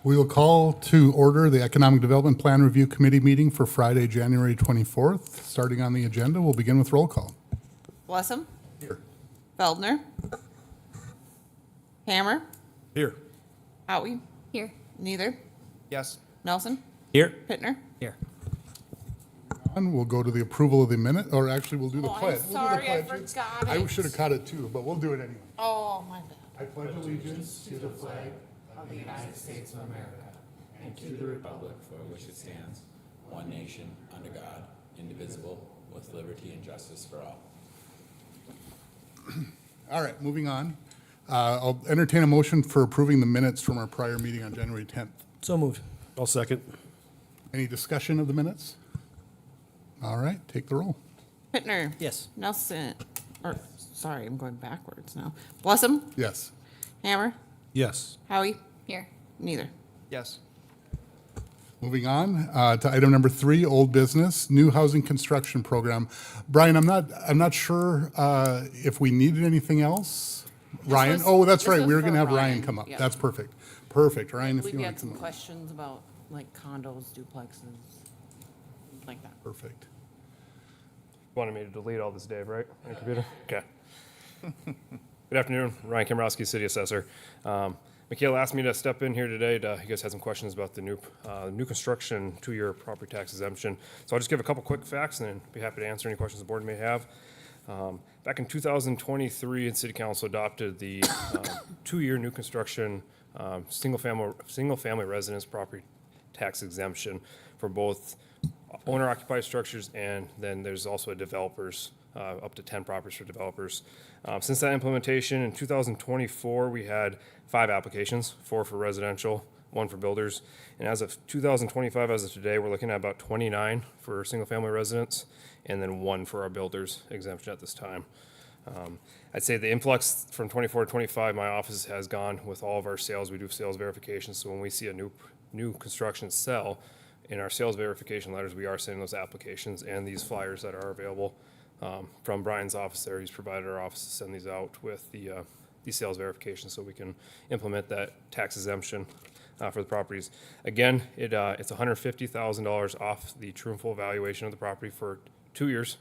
We will call to order the Economic Development Plan Review Committee meeting for Friday, January 24th. Starting on the agenda, we'll begin with roll call. Blessum, Here. Feldner, Hammer, Here. Howie, Here. Neither, Yes. Nelson, Here. Pittner. Here. And we'll go to the approval of the minute, or actually we'll do the Oh, I'm pledge. We'll do the sorry, I pledges. forgot I it. should have caught it too, but we'll do it anyway. Oh, my bad. I pledge allegiance to the flag and to the republic for which it stands, one nation, under God, indivisible, with liberty and justice for all. All right, moving on. I'll entertain a motion for approving the minutes from our prior meeting on January 10th. So moved. I'll second. Any discussion of the minutes? All right, take the roll. Pittner. Yes. Nelson, or, sorry, I'm going backwards now. Blessum, Yes. Hammer, Yes. Howie, Here. Neither. Yes. Moving on to item number 3, old business, new housing construction program. Brian, I'm not sure if we needed anything else. Ryan? was- Oh, that's this right. was We were for going to have Ryan Ryan, come up. yeah. That's perfect. Perfect. Ryan, if We you want had to some come up. questions about like condos, duplexes, like that. Perfect. Wanted me to delete all this, Dave, right? On your computer? Okay. Good afternoon, Ryan Kimrowski, City Assessor. Michaela asked me to step in here today you guys had some questions about the new construction 2-year property tax exemption. So I'll just give a couple quick facts and then be happy to answer any questions the board may have. Back in 2023, City Council adopted the 2-year new construction single-family residence property tax exemption for both owner-occupied structures, and then there's also a developers, up to 10 properties for developers. Since that implementation in 2024, we had 5 applications, 4 for residential, 1 for builders. And as of 2025, as of today, we're looking at about 29 for single-family residents, and then 1 for our builders exemption at this time. I'd say the influx from 24 to 25, my office has gone with all of our sales. We do sales verifications, so when we see a new construction sell, in our sales verification letters, we are sending those applications and these flyers that are available from Brian's office there. He's provided our office to send these out with the sales verification so we can implement that tax exemption for the properties. Again, it's $150,000 off the true and full valuation of the property for 2 years.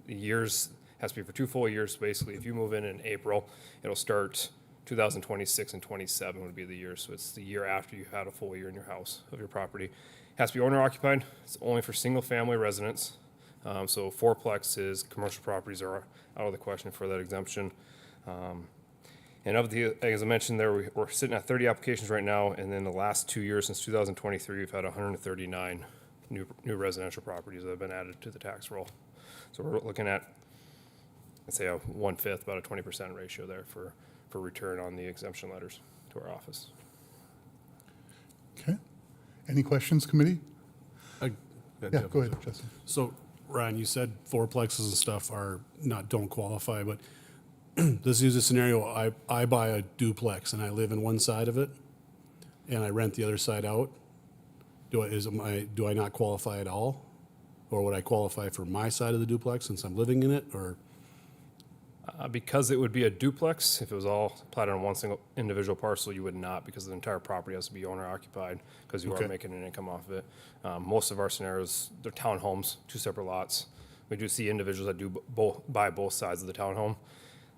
The years has to be for 2 full years. Basically, if you move in April, it'll start 2026 and 27 would be the year. So it's the year after you had a full year in your house of your property. It has to be owner occupied. It's only for single family residents. So fourplexes, commercial properties are out of the question for that exemption. And as I mentioned there, we're sitting at 30 applications right now. And then the last 2 years, since 2023, we've had 139 new residential properties that have been added to the tax roll. So we're looking at, let's say, a 1/5, about a 20% ratio there for return on the exemption letters to our office. Okay. Any questions, committee? Yeah, go ahead, Justin. So, Ryan, you said fourplexes and stuff don't qualify, but let's use a scenario. I buy a duplex and I live in one side of it and I rent the other side out. Do I not qualify at all? Or would I qualify for my side of the duplex since I'm living in it, or? Because it would be a duplex, if it was all platted on one single individual parcel, you would not, because the entire property has to be owner occupied, because you Okay. are making an income off of it. Most of our scenarios, they're townhomes, 2 separate lots. We do see individuals that do buy both sides of the townhome.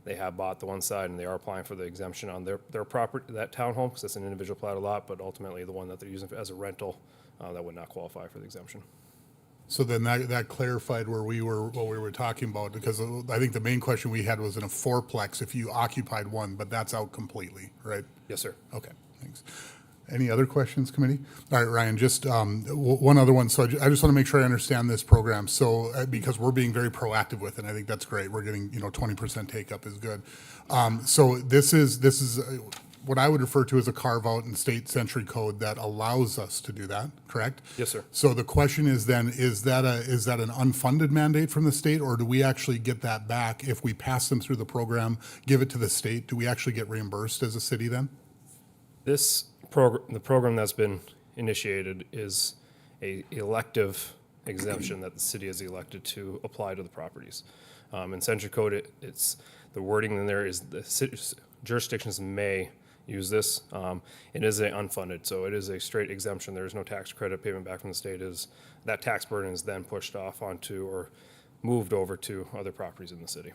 They have bought the one side and they are applying for the exemption on their property, that townhome, because it's an individual platted lot, but ultimately the one that they're using as a rental, that would not qualify for the exemption. So then that clarified what we were talking about, because I think the main question we had was in a fourplex if you occupied one, but that's out completely, right? Yes, sir. Okay, thanks. Any other questions, committee? All right, Ryan, just one other one. So I just want to make sure I understand this program. So because we're being very proactive with it, I think that's great. We're getting 20% take up is good. So this is what I would refer to as a carve out in state century code that allows us to do that. Correct? Yes, sir. So the question is then, is that an unfunded mandate from the state, or do we actually get that back if we pass them through the program, give it to the state? Do we actually get reimbursed as a city then? The program that's been initiated is a elective exemption that the city has elected to apply to the properties. In Century Code, it's the wording in there is the jurisdictions may use this. It is a unfunded, so it is a straight exemption. There is no tax credit payment back from the state. That tax burden is then pushed off onto or moved over to other properties in the city.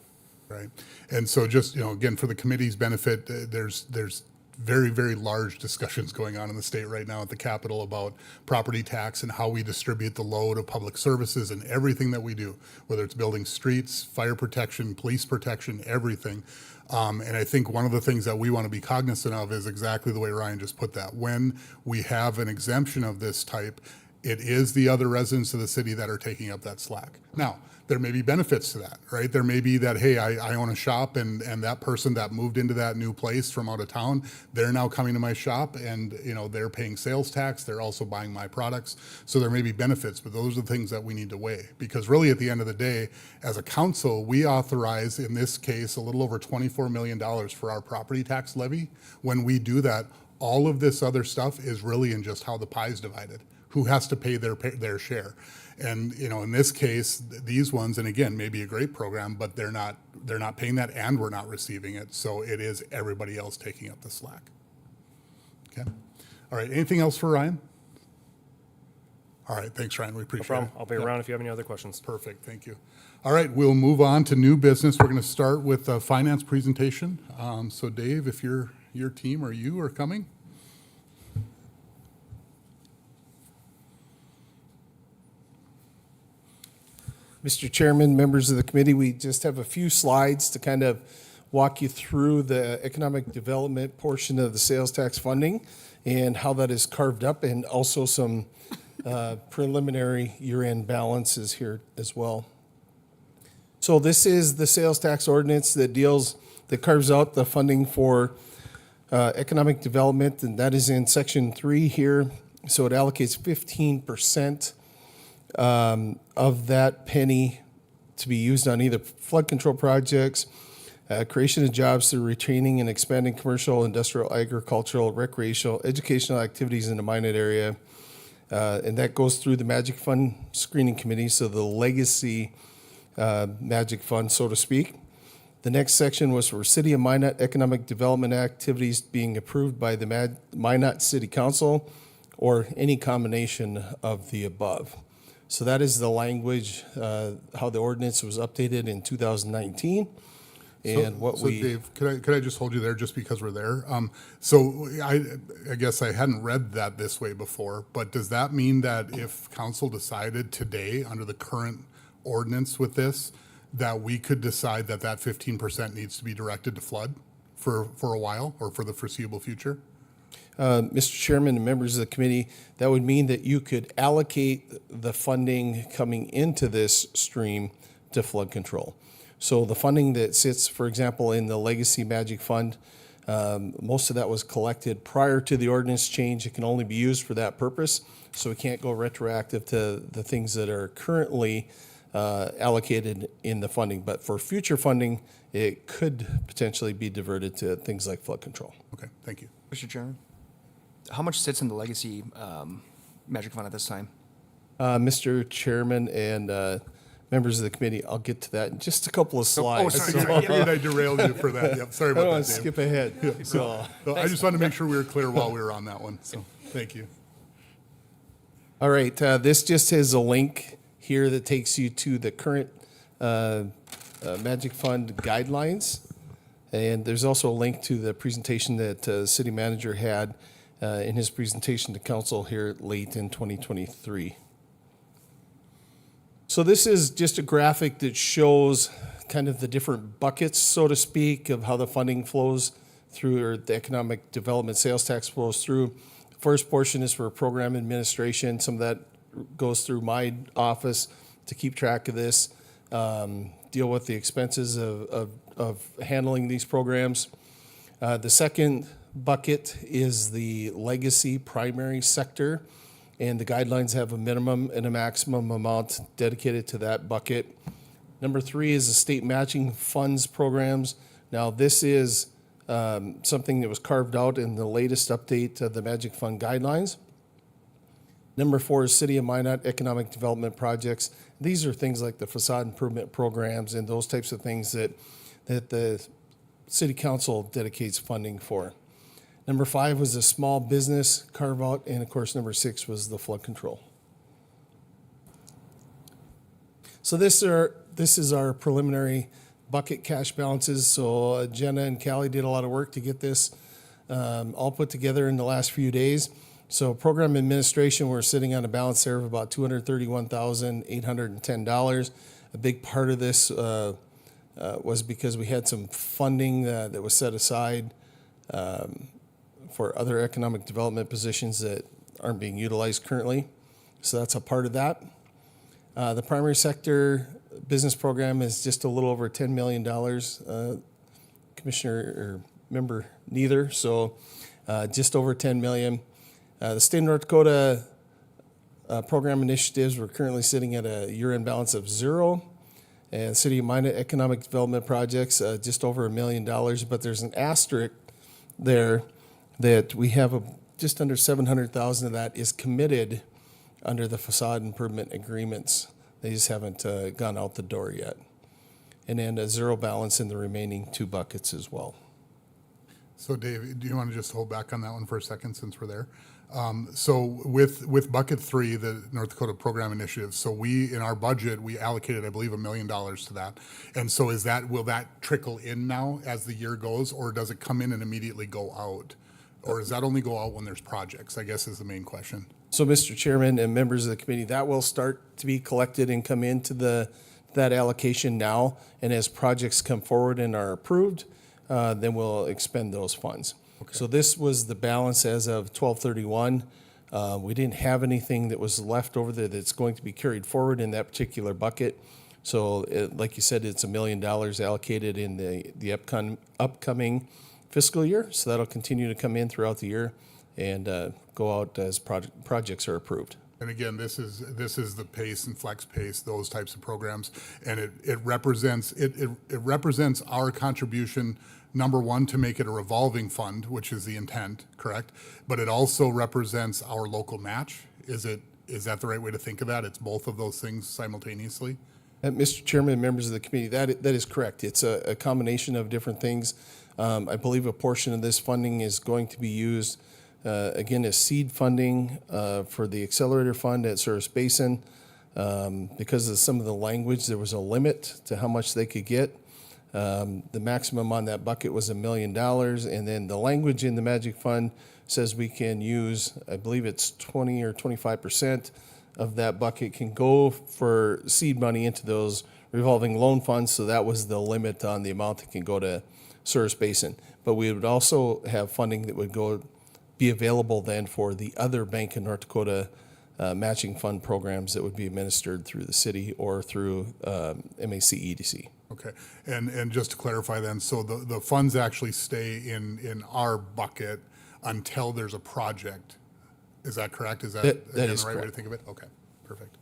Right. And so just, again, for the committee's benefit, there's very, very large discussions going on in the state right now at the Capitol about property tax and how we distribute the load of public services and everything that we do, whether it's building streets, fire protection, police protection, everything. And I think one of the things that we want to be cognizant of is exactly the way Ryan just put that. When we have an exemption of this type, it is the other residents of the city that are taking up that slack. Now, there may be benefits to that, right? There may be that, hey, I own a shop and that person that moved into that new place from out of town, they're now coming to my shop and, they're paying sales tax. They're also buying my products. So there may be benefits, but those are the things that we need to weigh. Because really at the end of the day, as a council, we authorize, in this case, a little over $24 million for our property tax levy. When we do that, all of this other stuff is really in just how the pie is divided. Who has to pay their share? And in this case, these ones, and again, maybe a great program, but they're not paying that, and we're not receiving it. So it is everybody else taking up the slack. Okay. All right. Anything else for Ryan? All right. Thanks, Ryan. We No appreciate problem. it. I'll be around if you have any other questions. Perfect. Thank you. All right. We'll move on to new business. We're going to start with a finance presentation. So Dave, if your team or you are coming. Mr. Chairman, members of the committee, we just have a few slides to kind of walk you through the economic development portion of the sales tax funding and how that is carved up, and also some preliminary year-end balances here as well. So this is the sales tax ordinance that carves out the funding for economic development, and that is in section 3 here. So it allocates 15% of that penny to be used on either flood control projects, creation of jobs through retaining and expanding commercial, industrial, agricultural, recreational, educational activities in the Minot area. And that goes through the Magic Fund Screening Committee, so the legacy Magic Fund, so to speak. The next section was for City of Minot economic development activities being approved by the Minot City Council or any combination of the above. So that is the language, how the ordinance was updated in 2019. And So Dave, could I just hold you there just because we're there? So I guess I hadn't read that this way before, but does that mean that if council decided today under the current ordinance with this, that we could decide that 15% needs to be directed to flood for a while or for the foreseeable future? Mr. Chairman and members of the committee, that would mean that you could allocate the funding coming into this stream to flood control. So the funding that sits, for example, in the Legacy Magic Fund, most of that was collected prior to the ordinance change. It can only be used for that purpose, so we can't go retroactive to the things that are currently allocated in the funding. But for future funding, it could potentially be diverted to things like flood control. Okay, thank you. Mr. Chairman, how much sits in the legacy Magic Fund at this time? Mr. Chairman and members of the committee, I'll get to that in just a couple of slides. sorry, I sorry. figured I derailed you for that. Yep, sorry I don't about want that, to Dave. skip ahead. So, So I just wanted to make sure we were clear while we were on that one. So thank you. all right, this just has a link here that takes you to the current Magic Fund guidelines. And there's also a link to the presentation that city manager had in his presentation to council here late in 2023. So this is just a graphic that shows kind of the different buckets, so to speak, of how the funding flows through, or the economic development sales tax flows through. First portion is for program administration. Some of that goes through my office to keep track of this, deal with the expenses of handling these programs. The second bucket is the legacy primary sector, and the guidelines have a minimum and a maximum amount dedicated to that bucket. Number 3 is the state matching funds programs. Now, this is something that was carved out in the latest update of the Magic Fund guidelines. Number 4 is City of Minot economic development projects. These are things like the facade improvement programs and those types of things that the city council dedicates funding for. Number 5 was the small business carve out, and of course, number 6 was the flood control. So this is our preliminary bucket cash balances. So Jenna and Callie did a lot of work to get this all put together in the last few days. So program administration, we're sitting on a balance there of about $231,810. A big part of this was because we had some funding that was set aside for other economic development positions that aren't being utilized currently. So that's a part of that. The primary sector business program is just a little over $10 million. Commissioner or member neither, so just over 10 million. The state of North Dakota program initiatives, we're currently sitting at a year-end balance of 0. And City of Minot economic development projects, just over $1 million. But there's an asterisk there that we have just under 700,000 of that is committed under the facade improvement agreements. They just haven't gone out the door yet. And then a 0 balance in the remaining 2 buckets as well. So Dave, do you want to just hold back on that one for a second since we're there? So with bucket 3, the North Dakota Program Initiative, so we, in our budget, we allocated, I believe, $1 million to that. And so will that trickle in now as the year goes, or does it come in and immediately go out? Or does that only go out when there's projects, I guess is the main question. So, Mr. Chairman and members of the committee, that will start to be collected and come into that allocation now. And as projects come forward and are approved, then we'll expend those funds. Okay. So this was the balance as of 12/31. We didn't have anything that was left over there that's going to be carried forward in that particular bucket. So, like you said, it's $1 million allocated in the upcoming fiscal year. So that'll continue to come in throughout the year and go out as projects are approved. And again, this is the PACE and Flex PACE, those types of programs, and it represents our contribution. Number one, to make it a revolving fund, which is the intent, correct? But it also represents our local match. Is that the right way to think of that? It's both of those things simultaneously? Mr. Chairman and members of the committee, that is correct. It's a combination of different things. I believe a portion of this funding is going to be used, again, as seed funding for the accelerator fund at Service Basin. Because of some of the language, there was a limit to how much they could get. The maximum on that bucket was $1 million, and then the language in the Magic Fund says we can use, I believe it's 20 or 25% of that bucket can go for seed money into those revolving loan funds. So that was the limit on the amount that can go to Service Basin. But we would also have funding that would be available then for the other Bank of North Dakota matching fund programs that would be administered through the city or through MAC EDC. Okay, and just to clarify then, so the funds actually stay in our bucket until there's a project. Is that correct? Is that again, is the right way to correct. think of it? Okay, perfect.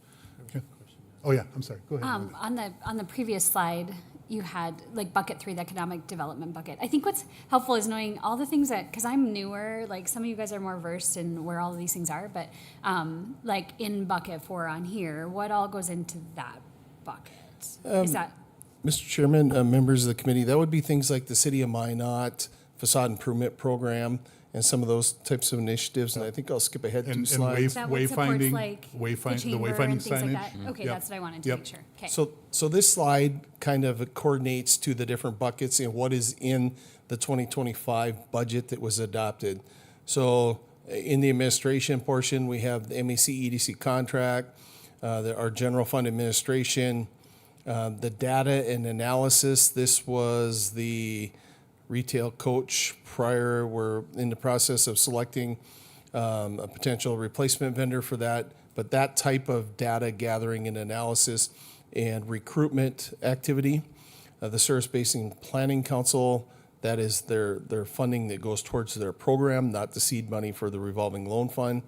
Okay. Oh yeah, I'm sorry. Go ahead. On the previous slide, you had like bucket 3, the economic development bucket. I think what's helpful is knowing all the things that, because I'm newer, like some of you guys are more versed in where all of these things are, but like in bucket 4 on here, what all goes into that bucket? Is that? Mr. Chairman, members of the committee, that would be things like the City of Minot facade improvement program and some of those types of initiatives. And I think I'll skip ahead 2 slides. Is that what supports Wayfinding, like the the chamber wayfinding and things signage. like that? Okay, Yep. that's what I wanted to Yep. make sure. Okay. So this slide kind of coordinates to the different buckets and what is in the 2025 budget that was adopted. So in the administration portion, we have the MAC EDC contract, our general fund administration, the data and analysis. This was the retail coach prior. We're in the process of selecting a potential replacement vendor for that. But that type of data gathering and analysis and recruitment activity, the Service Basin Planning Council, that is their funding that goes towards their program, not the seed money for the revolving loan fund.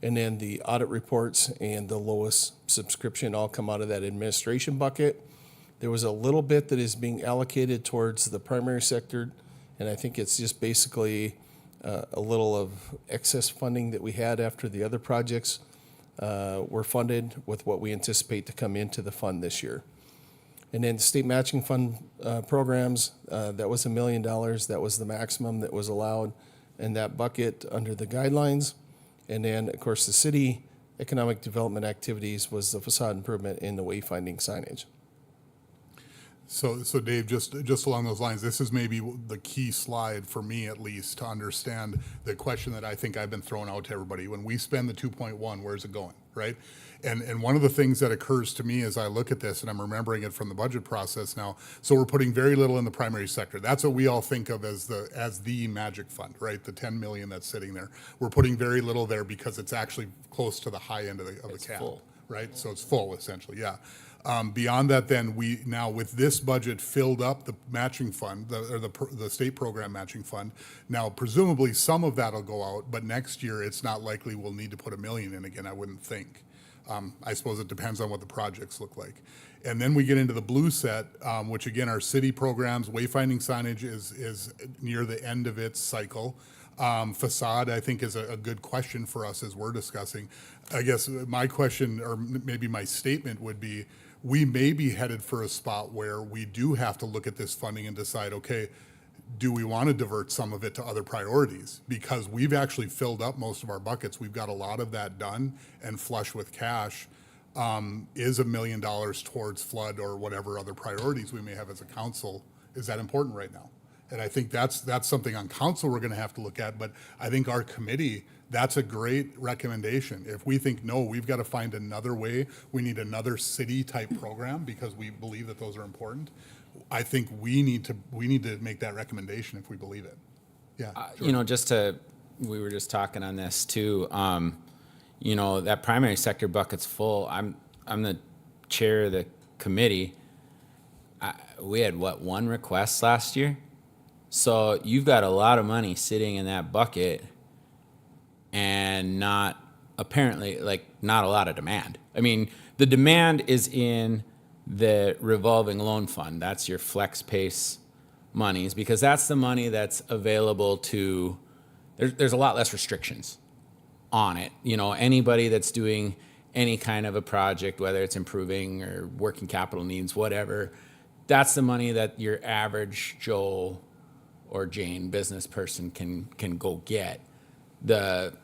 And then the audit reports and the lowest subscription all come out of that administration bucket. There was a little bit that is being allocated towards the primary sector, and I think it's just basically a little of excess funding that we had after the other projects were funded with what we anticipate to come into the fund this year. And then the state matching fund programs, that was $1 million. That was the maximum that was allowed. in that bucket under the guidelines. And then, of course, the city economic development activities was the facade improvement and the wayfinding signage. So Dave, just along those lines, this is maybe the key slide for me at least to understand the question that I think I've been throwing out to everybody. When we spend the 2.1, where's it going, right? And one of the things that occurs to me as I look at this, and I'm remembering it from the budget process now, so we're putting very little in the primary sector. That's what we all think of as the magic fund, right? The 10 million that's sitting there. We're putting very little there because it's actually close to the high end of the cap, full. right? So it's full essentially, yeah. Beyond that, then we now with this budget filled up the matching fund, the state program matching fund. Now, presumably some of that'll go out, but next year it's not likely we'll need to put $1 million in again. I wouldn't think. I suppose it depends on what the projects look like. And then we get into the blue set, which again are city programs. Wayfinding signage is near the end of its cycle. Facade, I think, is a good question for us as we're discussing. I guess my question, or maybe my statement would be, we may be headed for a spot where we do have to look at this funding and decide, okay, do we want to divert some of it to other priorities? Because we've actually filled up most of our buckets. We've got a lot of that done and flush with cash. Is $1 million towards flood or whatever other priorities we may have as a council, is that important right now? And I think that's something on council we're going to have to look at. But I think our committee, that's a great recommendation. If we think, no, we've got to find another way, we need another city type program because we believe that those are important. I think we need to make that recommendation if we believe it. Yeah. You know, we were just talking on this too. You know, that primary sector bucket's full. I'm the chair of the committee. We had one request last year? So you've got a lot of money sitting in that bucket and not a lot of demand. I mean, the demand is in the revolving loan fund. That's your flex pace monies because that's the money that's available to, there's a lot less restrictions on it. You know, anybody that's doing any kind of a project, whether it's improving or working capital needs, whatever, that's the money that your average Joe or Jane business person can go get. The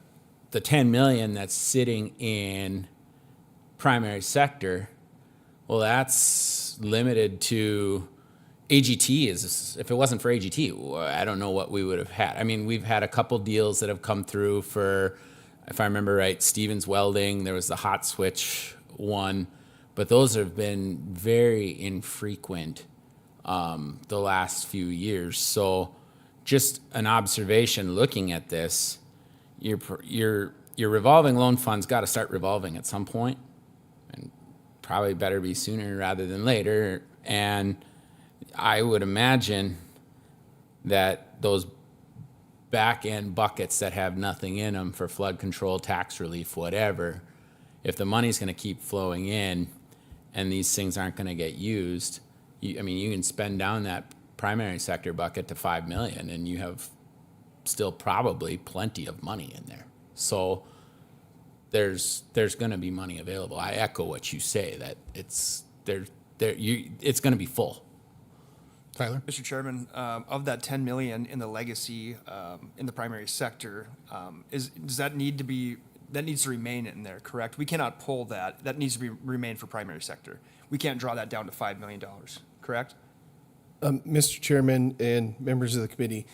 10 million that's sitting in primary sector, well, that's limited to AGT. If it wasn't for AGT, I don't know what we would have had. I mean, we've had a couple deals that have come through for, if I remember right, Stevens Welding. There was the Hot Switch one, but those have been very infrequent the last few years. So just an observation looking at this, your revolving loan fund's got to start revolving at some point, and probably better be sooner rather than later. And I would imagine that those back end buckets that have nothing in them for flood control, tax relief, whatever, if the money's going to keep flowing in and these things aren't going to get used, you can spend down that primary sector bucket to 5 million and you have still probably plenty of money in there. So there's going to be money available. I echo what you say, that it's going to be full. Tyler? Mr. Chairman, of that 10 million in the legacy in the primary sector, does that need to remain in there, correct? We cannot pull that. That needs to remain for primary sector. We can't draw that down to $5 million, correct? Mr. Chairman and members of the committee,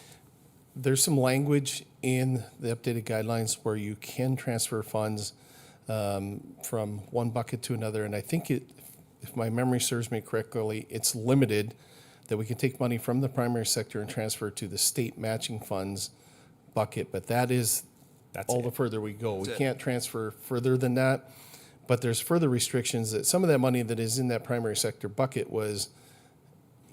there's some language in the updated guidelines where you can transfer funds from one bucket to another. And I think if my memory serves me correctly, it's limited that we can take money from the primary sector and transfer to the state matching funds bucket. But that's all the further we go. We can't transfer further than that. But there's further restrictions that some of that money that is in that primary sector bucket was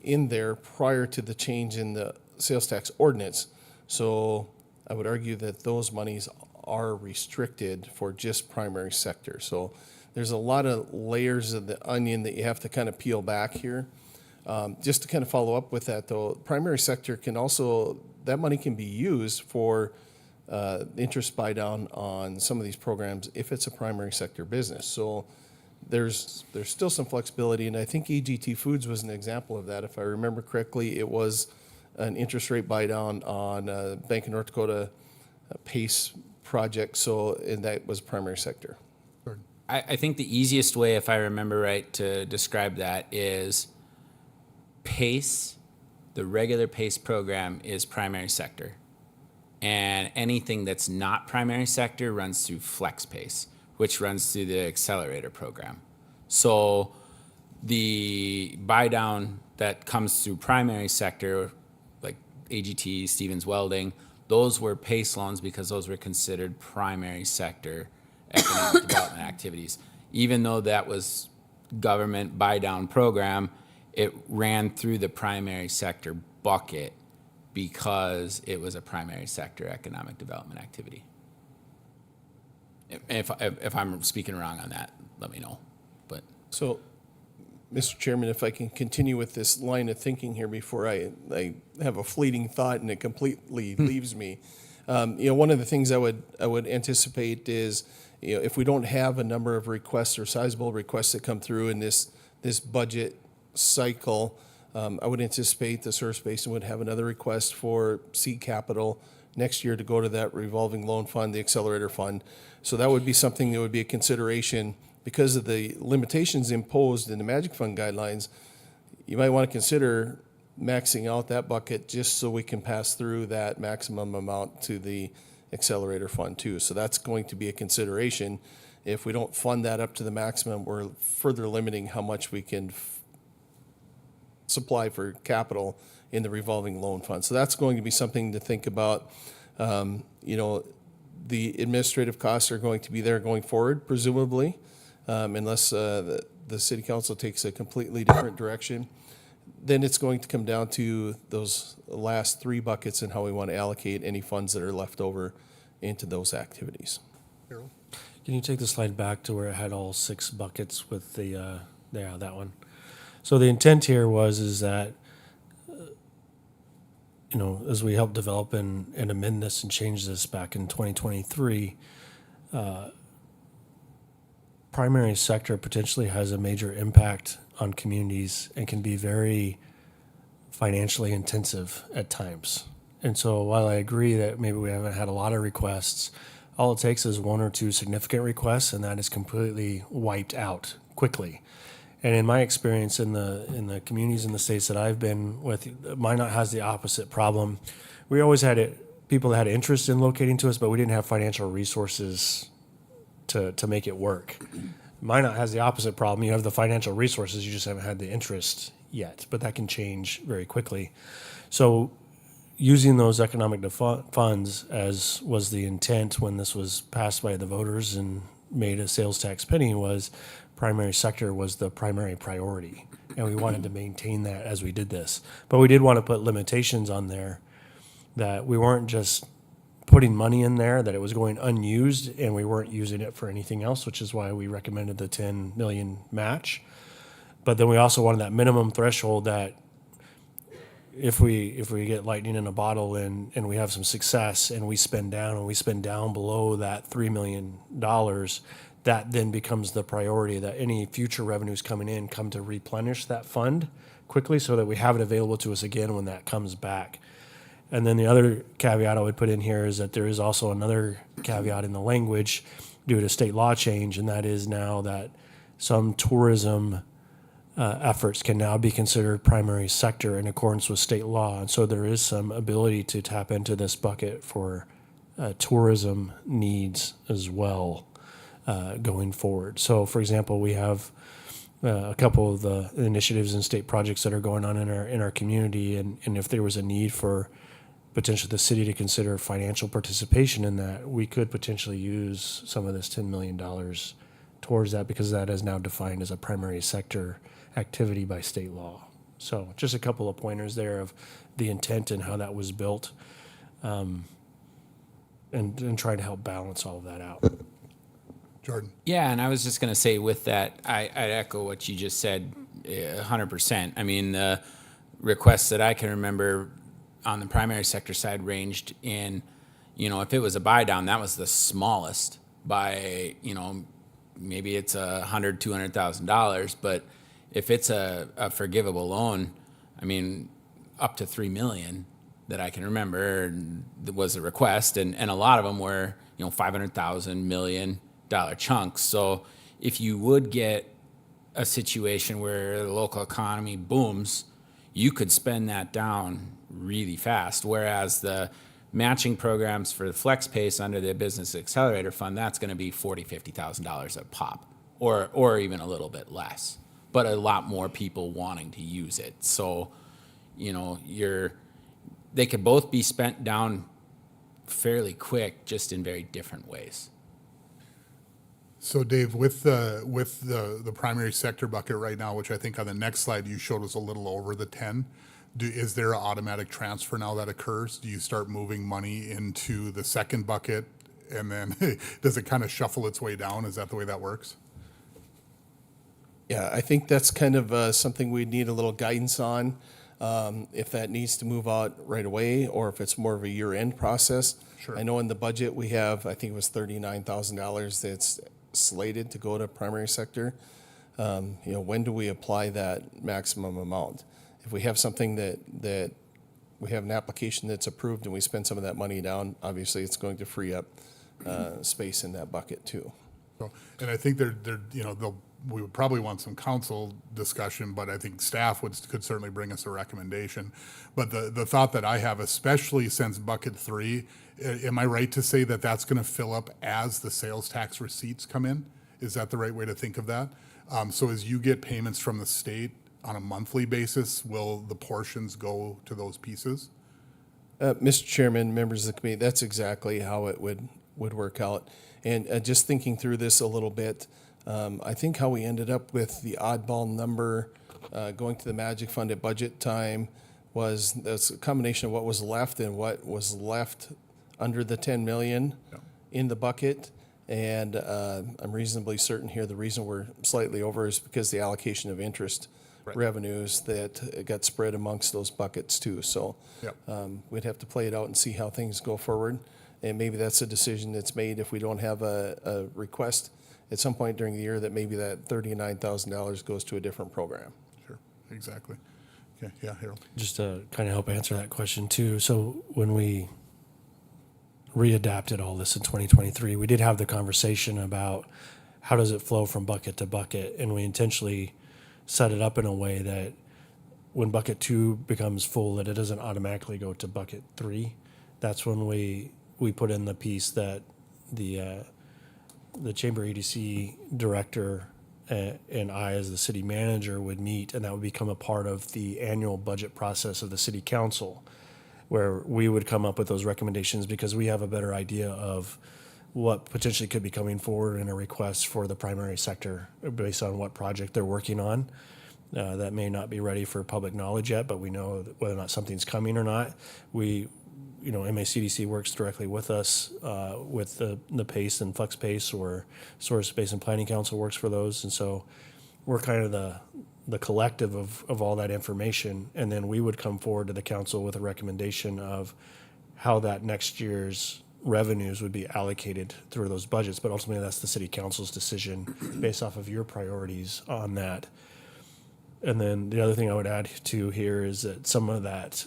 in there prior to the change in the sales tax ordinance. So I would argue that those monies are restricted for just primary sector. So there's a lot of layers of the onion that you have to kind of peel back here. Just to kind of follow up with that though, primary sector can also, that money can be used for interest buy down on some of these programs if it's a primary sector business. So there's still some flexibility, and I think EGT Foods was an example of that. If I remember correctly, it was an interest rate buy down on Bank of North Dakota PACE project. So, and that was primary sector. I think the easiest way, if I remember right, to describe that is PACE, the regular PACE program is primary sector. And anything that's not primary sector runs through FlexPACE, which runs through the accelerator program. So the buy down that comes through primary sector, like AGT, Stevens Welding, those were PACE loans because those were considered primary sector economic development activities. Even though that was government buy down program, it ran through the primary sector bucket because it was a primary sector economic development activity. If I'm speaking wrong on that, let me know. But So, Mr. Chairman, if I can continue with this line of thinking here before I have a fleeting thought and it completely leaves me. One of the things I would anticipate is, if we don't have a number of requests or sizable requests that come through in this budget cycle, I would anticipate the Service Basin would have another request for seed capital next year to go to that revolving loan fund, the accelerator fund. So that would be something that would be a consideration because of the limitations imposed in the Magic Fund guidelines. You might want to consider maxing out that bucket just so we can pass through that maximum amount to the accelerator fund too. So that's going to be a consideration. If we don't fund that up to the maximum, we're further limiting how much we can supply for capital in the revolving loan fund. So that's going to be something to think about. The administrative costs are going to be there going forward, presumably, unless the city council takes a completely different direction. Then it's going to come down to those last three buckets and how we want to allocate any funds that are left over into those activities. Harold? Can you take the slide back to where it had all 6 buckets with the, that one? So the intent here is that, as we help develop and amend this and change this back in 2023, primary sector potentially has a major impact on communities and can be very financially intensive at times. And so while I agree that maybe we haven't had a lot of requests, all it takes is 1 or 2 significant requests and that is completely wiped out quickly. And in my experience in the communities in the states that I've been with, Minot has the opposite problem. We always had people that had interest in locating to us, but we didn't have financial resources to make it work. Minot has the opposite problem. You have the financial resources, you just haven't had the interest yet, but that can change very quickly. So using those economic funds, as was the intent when this was passed by the voters and made a sales tax penny, was primary sector was the primary priority. And we wanted to maintain that as we did this. But we did want to put limitations on there that we weren't just putting money in there, that it was going unused and we weren't using it for anything else, which is why we recommended the 10 million match. But then we also wanted that minimum threshold that if we get lightning in a bottle and we have some success and we spend down below that $3 million, that then becomes the priority, that any future revenues coming in come to replenish that fund quickly so that we have it available to us again when that comes back. And then the other caveat I would put in here is that there is also another caveat in the language due to state law change, and that is now that some tourism efforts can now be considered primary sector in accordance with state law. And so there is some ability to tap into this bucket for tourism needs as well going forward. So, for example, we have a couple of the initiatives and state projects that are going on in our community, and if there was a need for potentially the city to consider financial participation in that, we could potentially use some of this $10 million towards that because that is now defined as a primary sector activity by state law. So just a couple of pointers there of the intent and how that was built, and trying to help balance all of that out. Jordan? yeah, and I was just going to say with that, I'd echo what you just said 100%. I mean, the requests that I can remember on the primary sector side ranged in, if it was a buy down, that was the smallest by, maybe it's $100,000, $200,000, but if it's a forgivable loan, I mean, up to 3 million that I can remember was a request, and a lot of them were, you know, $500,000, $1 million chunks. So if you would get a situation where the local economy booms, you could spend that down really fast. Whereas the matching programs for the FlexPace under the Business Accelerator Fund, that's going to be $40,000, $50,000 a pop, or even a little bit less, but a lot more people wanting to use it. So, you know, they could both be spent down fairly quick, just in very different ways. So Dave, with the primary sector bucket right now, which I think on the next slide you showed was a little over the 10, is there an automatic transfer now that occurs? Do you start moving money into the second bucket, and then does it kind of shuffle its way down? Is that the way that works? Yeah, I think that's kind of something we need a little guidance on, if that needs to move out right away or if it's more of a year-end process. Sure. I know in the budget we have, I think it was $39,000 that's slated to go to primary sector. You know, when do we apply that maximum amount? If we have something that we have an application that's approved and we spend some of that money down, obviously it's going to free up space in that bucket too. So, and I think we would probably want some council discussion, but I think staff could certainly bring us a recommendation. But the thought that I have, especially since bucket 3, am I right to say that that's going to fill up as the sales tax receipts come in? Is that the right way to think of that? So as you get payments from the state on a monthly basis, will the portions go to those pieces? Mr. Chairman, members of the committee, that's exactly how it would work out. And just thinking through this a little bit, I think how we ended up with the oddball number going to the Magic Fund at budget time was that's a combination of what was left and what was left under the 10 million in the bucket. And I'm reasonably certain here the reason we're slightly over is because the allocation of interest revenues that got spread amongst those buckets too. So we'd have to play it out and see how things go forward. And maybe that's a decision that's made if we don't have a request at some point during the year that maybe that $39,000 goes to a different program. Sure, exactly. Okay, yeah, Harold. Just to kind of help answer that question too. So when we readapted all this in 2023, we did have the conversation about how does it flow from bucket to bucket, and we intentionally set it up in a way that when bucket 2 becomes full, that it doesn't automatically go to bucket 3. That's when we put in the piece that the chamber EDC director and I, as the city manager, would meet, and that would become a part of the annual budget process of the city council, where we would come up with those recommendations because we have a better idea of what potentially could be coming forward in a request for the primary sector based on what project they're working on. That may not be ready for public knowledge yet, but we know whether or not something's coming or not. MACDC works directly with us with the PACE and FlexPace, or Source Space and Planning Council works for those. And so we're kind of the collective of all that information. And then we would come forward to the council with a recommendation of how that next year's revenues would be allocated through those budgets. But ultimately, that's the city council's decision based off of your priorities on that. And then the other thing I would add to here is that some of that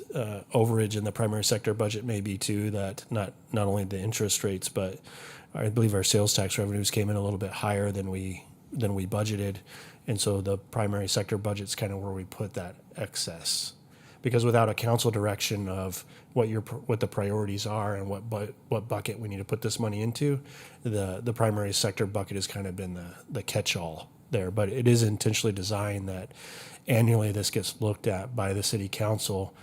overage in the primary sector budget may be too that not only the interest rates, but I believe our sales tax revenues came in a little bit higher than we budgeted, and so the primary sector budget's kind of where we put that excess, because without a council direction of what the priorities are and what bucket we need to put this money into, the primary sector bucket has kind of been the catch-all there. But it is intentionally designed that annually this gets looked at by the city council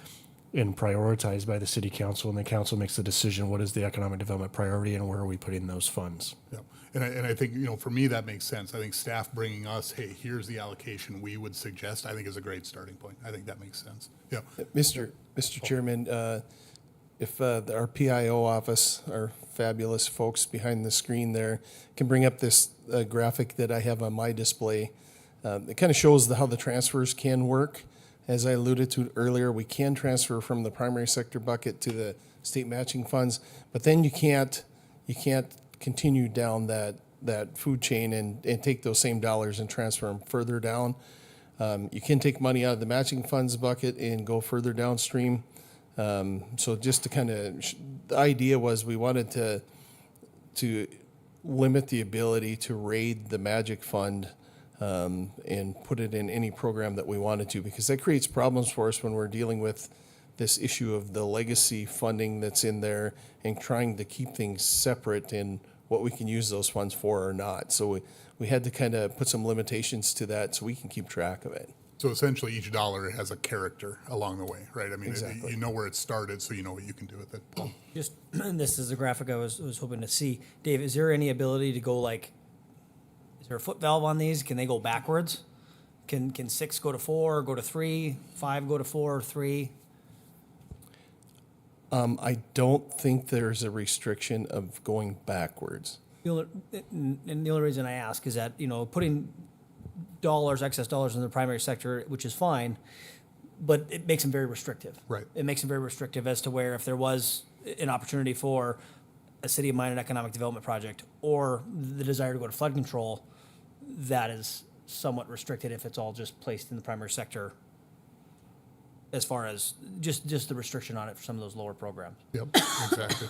and prioritized by the city council, and the council makes the decision what is the economic development priority and where are we putting those funds. Yeah, and I think, for me, that makes sense. I think staff bringing us, hey, here's the allocation we would suggest, I think is a great starting point. I think that makes sense. Yeah. Mr. Chairman, if our PIO office, our fabulous folks behind the screen there, can bring up this graphic that I have on my display. It kind of shows how the transfers can work. As I alluded to earlier, we can transfer from the primary sector bucket to the state matching funds, but then you can't continue down that food chain and take those same dollars and transfer them further down. You can take money out of the matching funds bucket and go further downstream. So just to kind of, the idea was we wanted to limit the ability to raid the magic fund and put it in any program that we wanted to, because that creates problems for us when we're dealing with this issue of the legacy funding that's in there and trying to keep things separate in what we can use those funds for or not. So we had to kind of put some limitations to that so we can keep track of it. So essentially, each dollar has a character along the way, right? I mean, Exactly. you know where it started, so you know what you can do with it. Paul? Just, this is a graphic I was hoping to see. Dave, is there any ability to go like, is there a foot valve on these? Can they go backwards? Can 6 go to 4, go to 3, 5 go to 4, 3? I don't think there's a restriction of going backwards. And the only reason I ask is that, putting excess dollars in the primary sector, which is fine, but it makes them very restrictive. Right. It makes them very restrictive as to where if there was an opportunity for a city of minded economic development project or the desire to go to flood control, that is somewhat restricted if it's all just placed in the primary sector as far as just the restriction on it for some of those lower programs. Yep, exactly.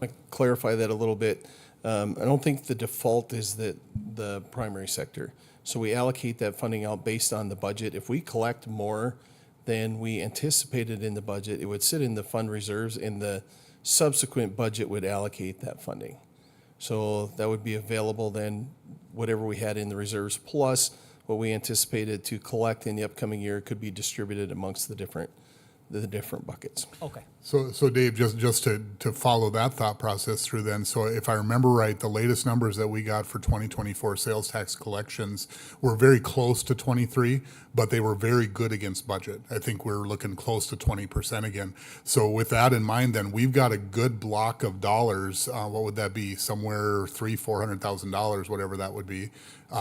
I clarify that a little bit. I don't think the default is the primary sector. So we allocate that funding out based on the budget. If we collect more than we anticipated in the budget, it would sit in the fund reserves and the subsequent budget would allocate that funding. So that would be available then, whatever we had in the reserves, plus what we anticipated to collect in the upcoming year could be distributed amongst the different buckets. Okay. So Dave, just to follow that thought process through then, so if I remember right, the latest numbers that we got for 2024 sales tax collections were very close to 23, but they were very good against budget. I think we're looking close to 20% again. So with that in mind, then we've got a good block of dollars. What would that be? Somewhere $300,000-$400,000, whatever that would be.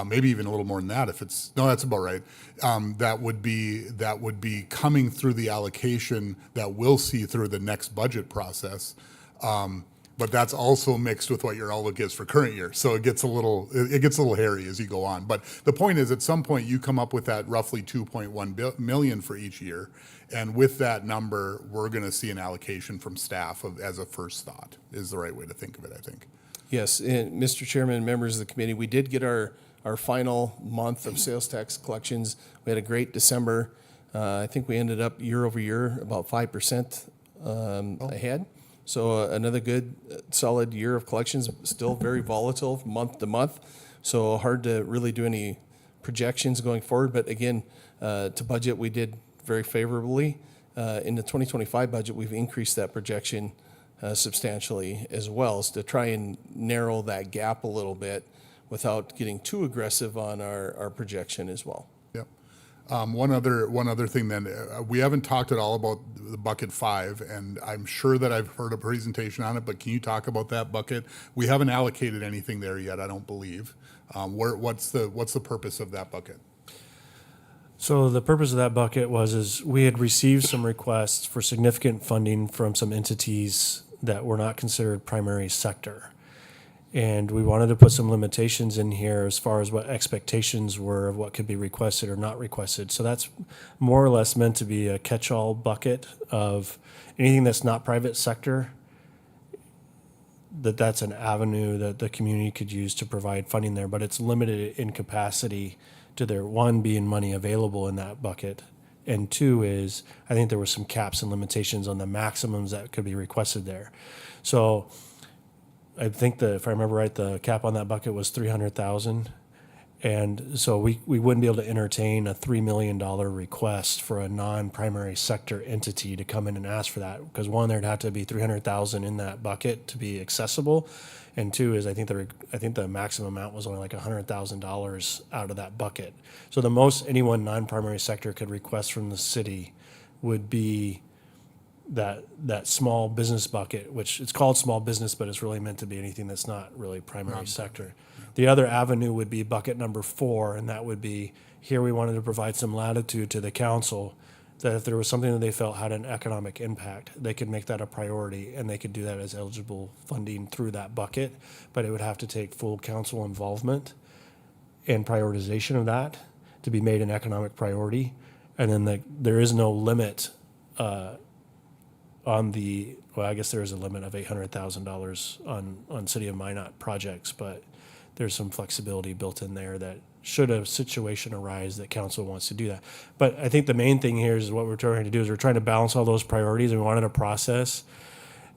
Maybe even a little more than that if it's, no, that's about right. That would be coming through the allocation that we'll see through the next budget process. But that's also mixed with what your outlook is for current year. So it gets a little hairy as you go on. But the point is, at some point you come up with that roughly 2.1 million for each year. And with that number, we're going to see an allocation from staff as a first thought is the right way to think of it, I think. Yes, and Mr. Chairman and members of the committee, we did get our final month of sales tax collections. We had a great December. I think we ended up year over year about 5% ahead. So another good, solid year of collections, still very volatile month to month. So hard to really do any projections going forward. But again, to budget, we did very favorably. In the 2025 budget, we've increased that projection substantially as well, so to try and narrow that gap a little bit without getting too aggressive on our projection as well. Yep. One other thing then, we haven't talked at all about the bucket 5, and I'm sure that I've heard a presentation on it, but can you talk about that bucket? We haven't allocated anything there yet, I don't believe. What's the purpose of that bucket? So the purpose of that bucket is we had received some requests for significant funding from some entities that were not considered primary sector. And we wanted to put some limitations in here as far as what expectations were of what could be requested or not requested. So that's more or less meant to be a catch-all bucket of anything that's not private sector, that's an avenue that the community could use to provide funding there, but it's limited in capacity to there, one, being money available in that bucket, and two is, I think there were some caps and limitations on the maximums that could be requested there. So I think if I remember right, the cap on that bucket was 300,000. And so we wouldn't be able to entertain a $3 million request for a non-primary sector entity to come in and ask for that. Because one, there'd have to be 300,000 in that bucket to be accessible. And two is I think the maximum amount was only like $100,000 out of that bucket. So the most anyone non-primary sector could request from the city would be that small business bucket, which it's called small business, but it's really meant to be anything that's not really primary sector. The other avenue would be bucket number 4, and that would be here we wanted to provide some latitude to the council that if there was something that they felt had an economic impact, they could make that a priority and they could do that as eligible funding through that bucket, but it would have to take full council involvement and prioritization of that. to be made an economic priority. And then there is no limit on the, well, I guess there is a limit of $800,000 on City of Minot projects, but there's some flexibility built in there that should a situation arise that council wants to do that. But I think the main thing here is what we're trying to do is we're trying to balance all those priorities, and we wanted a process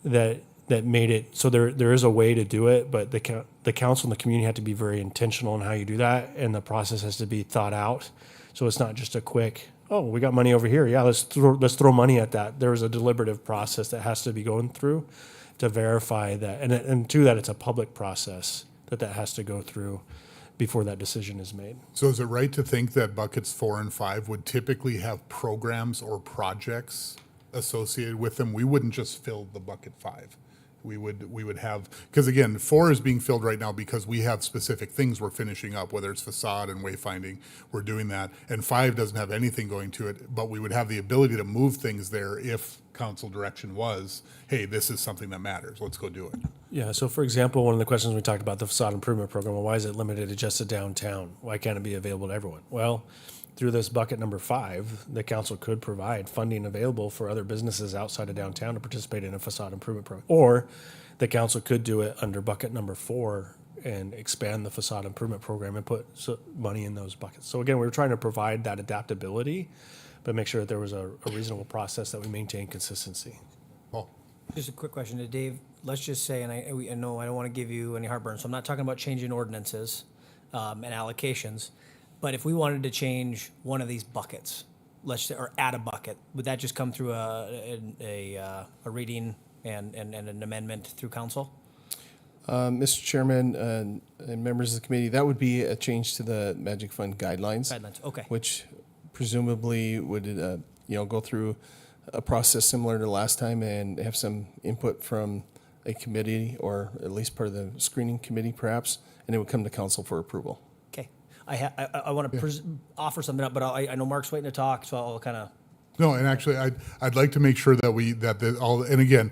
that made it so there is a way to do it, but the council and the community have to be very intentional in how you do that, and the process has to be thought out. So it's not just a quick, oh, we got money over here, yeah, let's throw money at that. There is a deliberative process that has to be going through to verify that, and to that, it's a public process that has to go through before that decision is made. So is it right to think that buckets 4 and 5 would typically have programs or projects associated with them? We wouldn't just fill the bucket 5. We would have, because again, 4 is being filled right now because we have specific things we're finishing up, whether it's facade and wayfinding, we're doing that. And 5 doesn't have anything going to it, but we would have the ability to move things there if council direction was, hey, this is something that matters, let's go do it. Yeah, so for example, one of the questions we talked about, the facade improvement program, well, why is it limited to just a downtown? Why can't it be available to everyone? Well, through this bucket number 5, the council could provide funding available for other businesses outside of downtown to participate in a facade improvement program. Or the council could do it under bucket number 4 and expand the facade improvement program and put money in those buckets. So again, we were trying to provide that adaptability, but make sure that there was a reasonable process that we maintain consistency. Paul? Just a quick question to Dave. Let's just say, and I know I don't want to give you any heartburn, so I'm not talking about changing ordinances and allocations, but if we wanted to change one of these buckets, or add a bucket, would that just come through a reading and an amendment through council? Mr. Chairman and members of the committee, that would be a change to the Magic Fund guidelines. Guidelines, okay. Which presumably would go through a process similar to last time and have some input from a committee or at least part of the screening committee perhaps, and it would come to council for approval. Okay. I want to offer something up, but I know Mark's waiting to talk, so I'll kind of. No, and actually, I'd like to make sure that and again,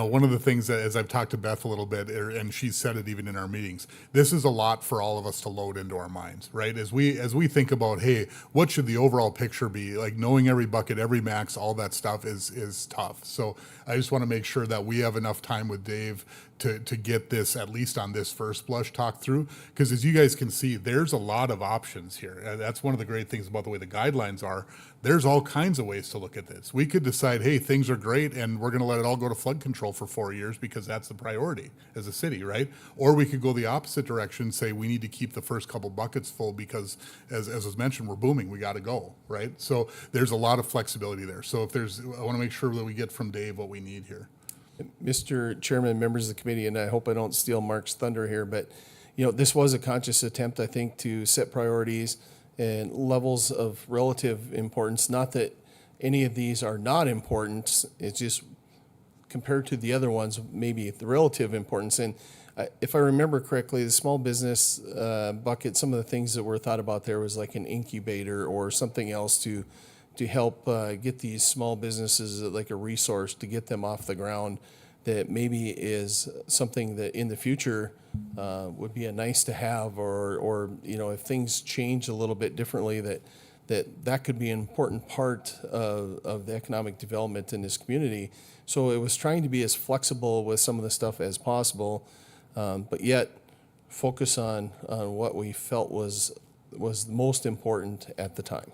one of the things that, as I've talked to Beth a little bit, and she's said it even in our meetings, this is a lot for all of us to load into our minds, right? As we think about, hey, what should the overall picture be? Like knowing every bucket, every max, all that stuff is tough. So I just want to make sure that we have enough time with Dave to get this, at least on this first blush, talk through. Because as you guys can see, there's a lot of options here. And that's one of the great things about the way the guidelines are. There's all kinds of ways to look at this. We could decide, hey, things are great and we're going to let it all go to flood control for 4 years because that's the priority as a city, right? Or we could go the opposite direction, say we need to keep the first couple buckets full because, as was mentioned, we're booming, we got to go, right? So there's a lot of flexibility there. So I want to make sure that we get from Dave what we need here. Mr. Chairman, members of the committee, and I hope I don't steal Mark's thunder here, but this was a conscious attempt, I think, to set priorities and levels of relative importance. Not that any of these are not important, it's just compared to the other ones, maybe the relative importance. And if I remember correctly, the small business bucket, some of the things that were thought about there was like an incubator or something else to help get these small businesses like a resource to get them off the ground, that maybe is something that in the future would be a nice to have, or if things change a little bit differently, that could be an important part of the economic development in this community. So it was trying to be as flexible with some of the stuff as possible, but yet focus on what we felt was most important at the time.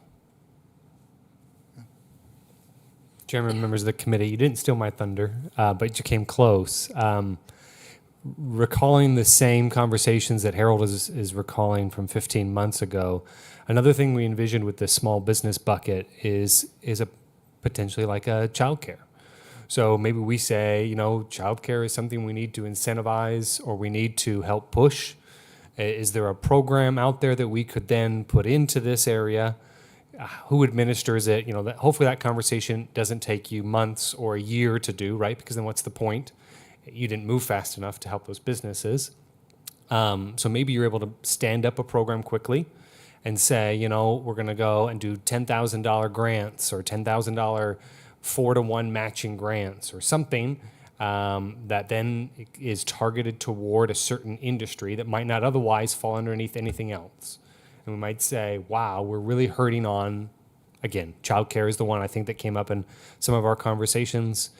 Chairman, members of the committee, you didn't steal my thunder, but you came close. Recalling the same conversations that Harold is recalling from 15 months ago, another thing we envisioned with this small business bucket is a potentially like a childcare. So maybe we say, childcare is something we need to incentivize or we need to help push. Is there a program out there that we could then put into this area? Who administers it? Hopefully that conversation doesn't take you months or a year to do, right? Because then what's the point? You didn't move fast enough to help those businesses. So maybe you're able to stand up a program quickly and say, we're going to go and do $10,000 grants or $10,000 4-to-1 matching grants or something that then is targeted toward a certain industry that might not otherwise fall underneath anything else. and we might say, wow, we're really hurting on, again, childcare is the one I think that came up in some of our conversations.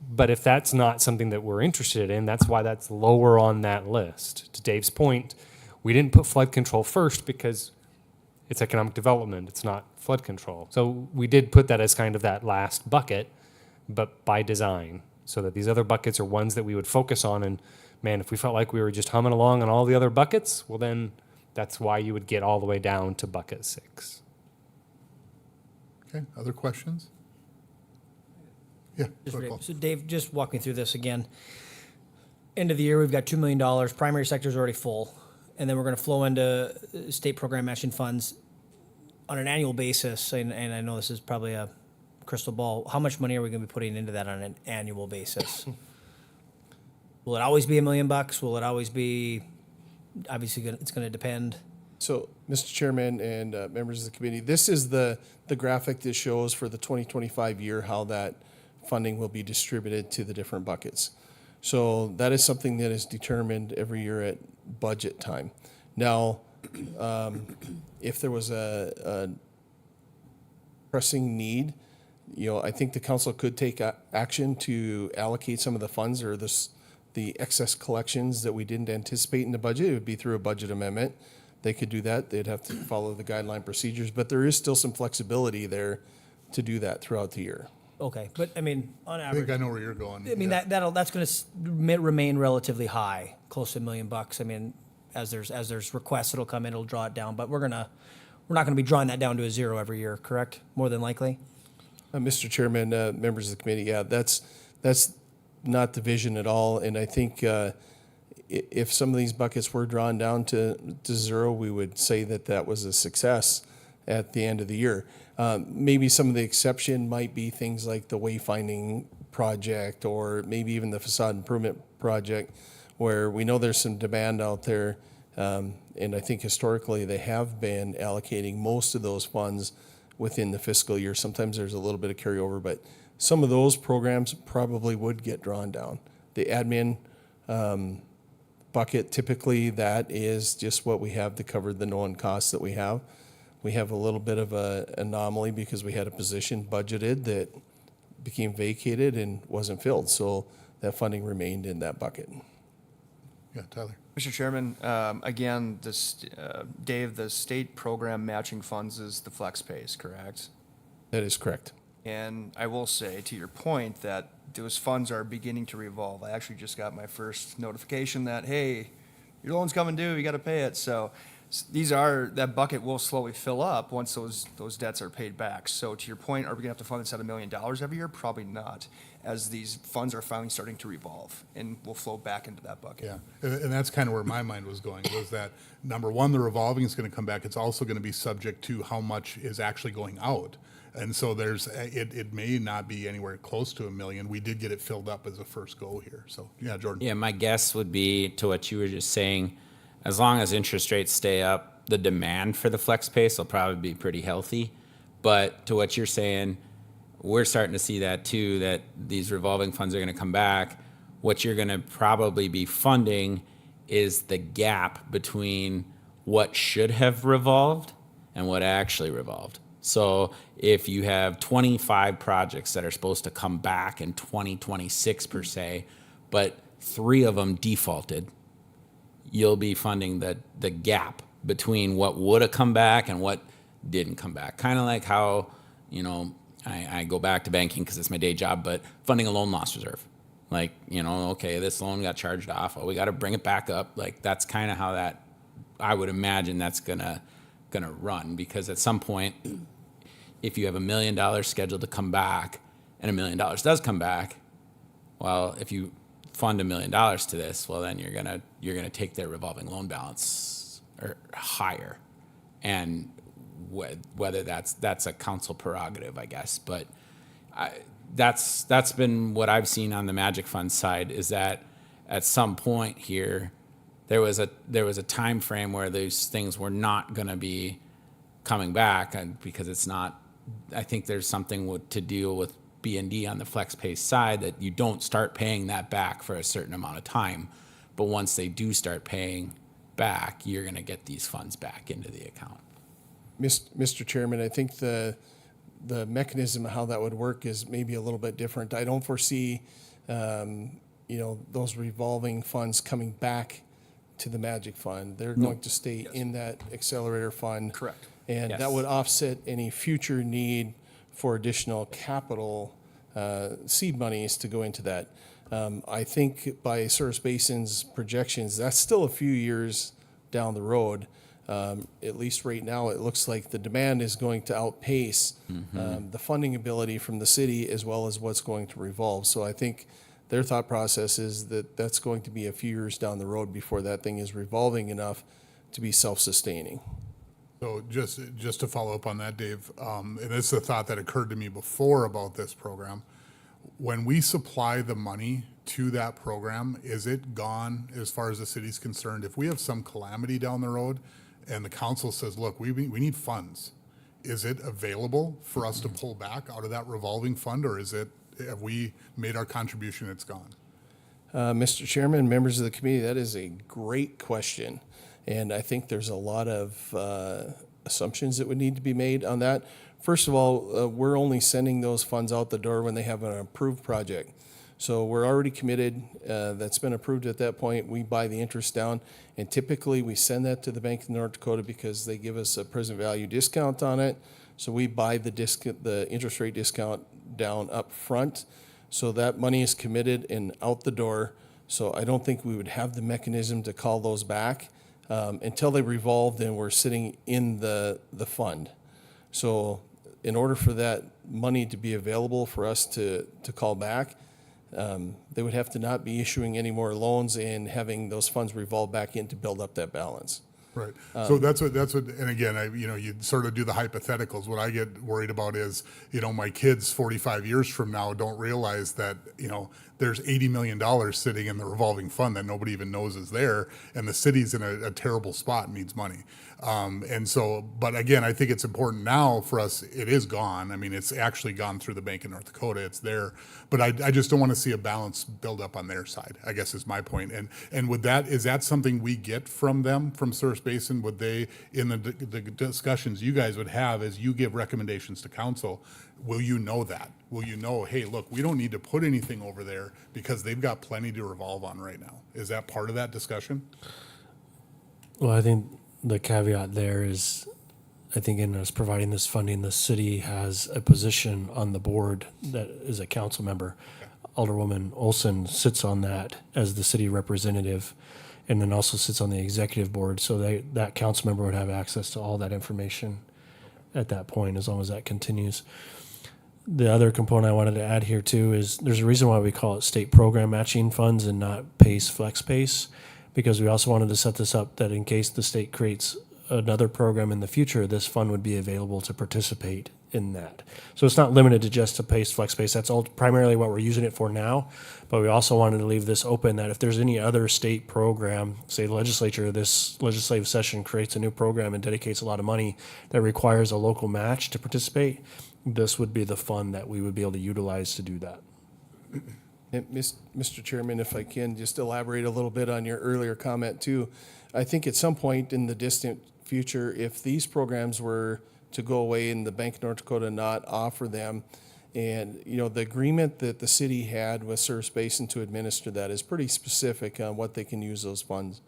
But if that's not something that we're interested in, that's why that's lower on that list. To Dave's point, we didn't put flood control first because it's economic development, it's not flood control. So we did put that as kind of that last bucket, but by design, so that these other buckets are ones that we would focus on. And man, if we felt like we were just humming along on all the other buckets, well then that's why you would get all the way down to bucket 6. Okay, other questions? Yeah. Just go Dave. ahead, So Dave, just walk me through this again. End of the year, we've got $2 million. Primary sector is already full. And then we're going to flow into state program matching funds on an annual basis. And I know this is probably a crystal ball. How much money are we going to be putting into that on an annual basis? Will it always be $1 million? Will it always be, obviously, it's going to depend. So, Mr. Chairman and members of the committee, this is the graphic that shows for the 2025 year how that funding will be distributed to the different buckets. So that is something that is determined every year at budget time. Now, if there was a pressing need, I think the council could take action to allocate some of the funds or the excess collections that we didn't anticipate in the budget. It would be through a budget amendment. They could do that. They'd have to follow the guideline procedures, but there is still some flexibility there to do that throughout the year. Okay, but I mean, on I think average, I know where you're going. I mean Yeah. that's going to remain relatively high, close to $1 million. I mean, as there's requests that'll come in, it'll draw it down. But we're not going to be drawing that down to a zero every year, correct? More than likely. Mr. Chairman, members of the committee, yeah, that's not the vision at all. And I think if some of these buckets were drawn down to zero, we would say that was a success at the end of the year. Maybe some of the exception might be things like the wayfinding project or maybe even the facade improvement project, where we know there's some demand out there. And I think historically they have been allocating most of those funds within the fiscal year. Sometimes there's a little bit of carryover, but some of those programs probably would get drawn down. The admin bucket, typically that is just what we have to cover the known costs that we have. We have a little bit of an anomaly because we had a position budgeted that became vacated and wasn't filled. So that funding remained in that bucket. Yeah, Tyler. Mr. Chairman, again, Dave, the state program matching funds is the flex pays, correct? That is correct. And I will say, to your point, that those funds are beginning to revolve. I actually just got my first notification that, hey, your loan's coming due, you got to pay it. So that bucket will slowly fill up once those debts are paid back. So to your point, are we going to have to fund this at $1 million every year? Probably not, as these funds are finally starting to revolve and will flow back into that bucket. Yeah, and that's kind of where my mind was going, was that, number one, the revolving is going to come back. It's also going to be subject to how much is actually going out. And so it may not be anywhere close to $1 million. We did get it filled up as a first go here. So, yeah, Jordan. Yeah, my guess would be, to what you were just saying, as long as interest rates stay up, the demand for the flex pace will probably be pretty healthy. But to what you're saying, we're starting to see that too, that these revolving funds are going to come back. What you're going to probably be funding is the gap between what should have revolved and what actually revolved. So if you have 25 projects that are supposed to come back in 2026 per se, but 3 of them defaulted, you'll be funding the gap between what would have come back and what didn't come back. Kind of like how, I go back to banking because it's my day job, but funding a loan loss reserve. Like, okay, this loan got charged off. Oh, we got to bring it back up. Like, that's kind of how that, I would imagine that's gonna run, because at some point, if you have $1 million scheduled to come back and $1 million does come back, well, if you fund $1 million to this, well, then you're gonna take their revolving loan balance or higher, and whether that's a council prerogative, I guess. But that's been what I've seen on the Magic Fund side, is that at some point here, there was a time frame where those things were not going to be coming back, and because it's not. I think there's something to deal with B&D on the flex pay side, that you don't start paying that back for a certain amount of time, but once they do start paying back, you're going to get these funds back into the account. Mr. Chairman, I think the mechanism of how that would work is maybe a little bit different. I don't foresee, those revolving funds coming back to the Magic Fund. They're going to stay in that accelerator fund. Correct. And Yes. that would offset any future need for additional capital seed monies to go into that. I think by Service Basin's projections, that's still a few years down the road. At least right now, it looks like the demand is going to outpace the funding ability from the city as well as what's going to revolve. So I think their thought process is that that's going to be a few years down the road before that thing is revolving enough to be self-sustaining. So just to follow up on that, Dave, and this is a thought that occurred to me before about this program. When we supply the money to that program, is it gone as far as the city's concerned? If we have some calamity down the road and the council says, look, we need funds, is it available for us to pull back out of that revolving fund, or have we made our contribution, it's gone? Mr. Chairman, members of the committee, that is a great question. And I think there's a lot of assumptions that would need to be made on that. First of all, we're only sending those funds out the door when they have an approved project. So we're already committed. That's been approved at that point. We buy the interest down. And typically, we send that to the Bank of North Dakota because they give us a present value discount on it. So we buy the interest rate discount down up front. So that money is committed and out the door. So I don't think we would have the mechanism to call those back until they revolved and we're sitting in the fund. So in order for that money to be available for us to call back, they would have to not be issuing any more loans and having those funds revolve back in to build up that balance. Right. So that's what, and again, you sort of do the hypotheticals. What I get worried about is, my kids 45 years from now don't realize that, there's $80 million sitting in the revolving fund that nobody even knows is there, and the city's in a terrible spot and needs money. But again, I think it's important now for us, it is gone. I mean, it's actually gone through the Bank of North Dakota, it's there. But I just don't want to see a balance build up on their side, I guess is my point. And is that something we get from them, from Service Basin? Would they, in the discussions you guys would have as you give recommendations to council, will you know that? Will you know, hey, look, we don't need to put anything over there because they've got plenty to revolve on right now? Is that part of that discussion? Well, I think the caveat there is, I think in us providing this funding, the city has a position on the board that is a council member. Alderwoman Olson sits on that as the city representative, and then also sits on the executive board. So that council member would have access to all that information at that point, as long as that continues. The other component I wanted to add here too is there's a reason why we call it state program matching funds and not PACE flex PACE, because we also wanted to set this up that in case the state creates another program in the future, this fund would be available to participate in that. So it's not limited to just a PACE flex PACE. That's all primarily what we're using it for now. But we also wanted to leave this open that if there's any other state program, say the legislature, this legislative session creates a new program and dedicates a lot of money that requires a local match to participate, this would be the fund that we would be able to utilize to do that. And Mr. Chairman, if I can just elaborate a little bit on your earlier comment too. I think at some point in the distant future, if these programs were to go away and the Bank of North Dakota not offer them, and the agreement that the city had with Service Basin to administer that is pretty specific on what they can use those funds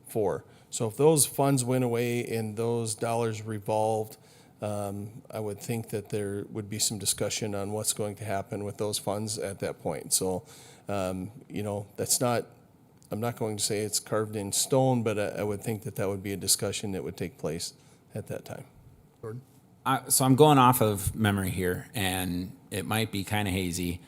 for. So if those funds went away and those dollars revolved, I would think that there would be some discussion on what's going to happen with those funds at that point. So, that's not, I'm not going to say it's carved in stone, but I would think that would be a discussion that would take place at that time. Jordan? So I'm going off of memory here, and it might be kind of hazy.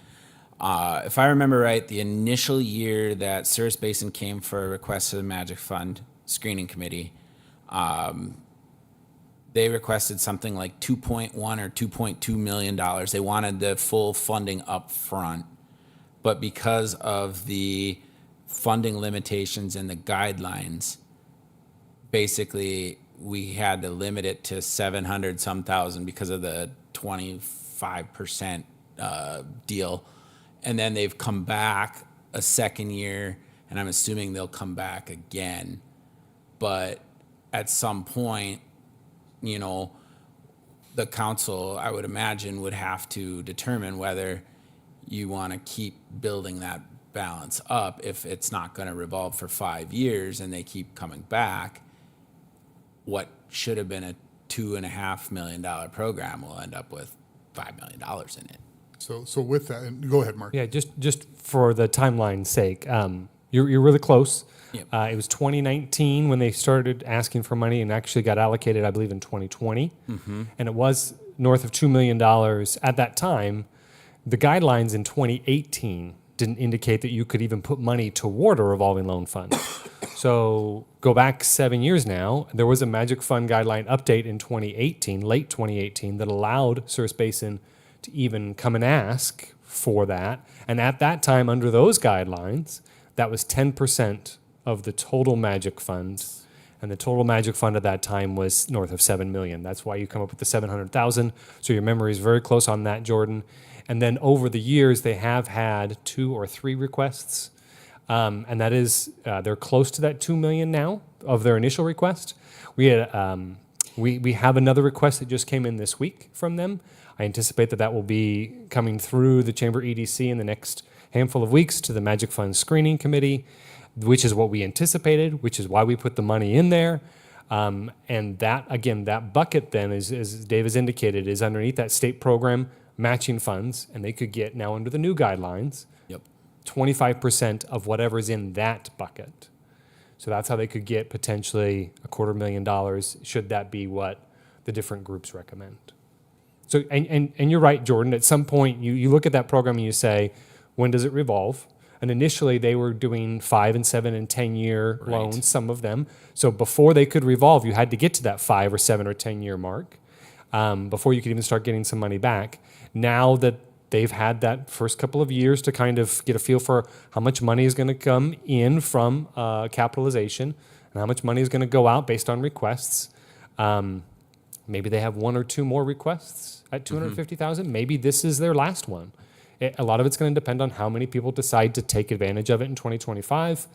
If I remember right, the initial year that Service Basin came for a request to the Magic Fund Screening Committee, they requested something like $2.1 or $2.2 million. They wanted the full funding up front. But because of the funding limitations and the guidelines, basically we had to limit it to 700 some thousand because of the 25% deal. And then they've come back a second year, and I'm assuming they'll come back again. But at some point, the council, I would imagine, would have to determine whether you want to keep building that balance up. If it's not going to revolve for 5 years and they keep coming back, what should have been a $2.5 million program will end up with $5 million in it. So with that, and go ahead, Mark. Yeah, just for the timeline's sake, you're really close. Yep. It was 2019 when they started asking for money and actually got allocated, I believe, in 2020. And it was north of $2 million at that time. The guidelines in 2018 didn't indicate that you could even put money toward a revolving loan fund. So go back 7 years now, there was a Magic Fund guideline update in 2018, late 2018, that allowed Service Basin to even come and ask for that. And at that time, under those guidelines, that was 10% of the total Magic Fund. And the total Magic Fund at that time was north of 7 million. That's why you come up with the 700,000. So your memory is very close on that, Jordan. And then over the years, they have had 2 or 3 requests. And that is, they're close to that 2 million now of their initial request. We had, we have another request that just came in this week from them. I anticipate that will be coming through the Chamber EDC in the next handful of weeks to the Magic Fund Screening Committee, which is what we anticipated, which is why we put the money in there. And that, again, that bucket then, as Dave has indicated, is underneath that state program matching funds, and they could get, now under the new guidelines, 25% of whatever's in that bucket. So that's how they could get potentially $250,000 should that be what the different groups recommend. So, and you're right, Jordan, at some point you look at that program and you say, when does it revolve? And initially they were doing 5 and 7 and 10 year loans, some of them. So before they could revolve, you had to get to that 5 or 7 or 10 year mark before you could even start getting some money back. Now that they've had that first couple of years to kind of get a feel for how much money is going to come in from capitalization and how much money is going to go out based on requests. Maybe they have 1 or 2 more requests at $250,000. Maybe this is their last one. A lot of it's going to depend on how many people decide to take advantage of it in 2025.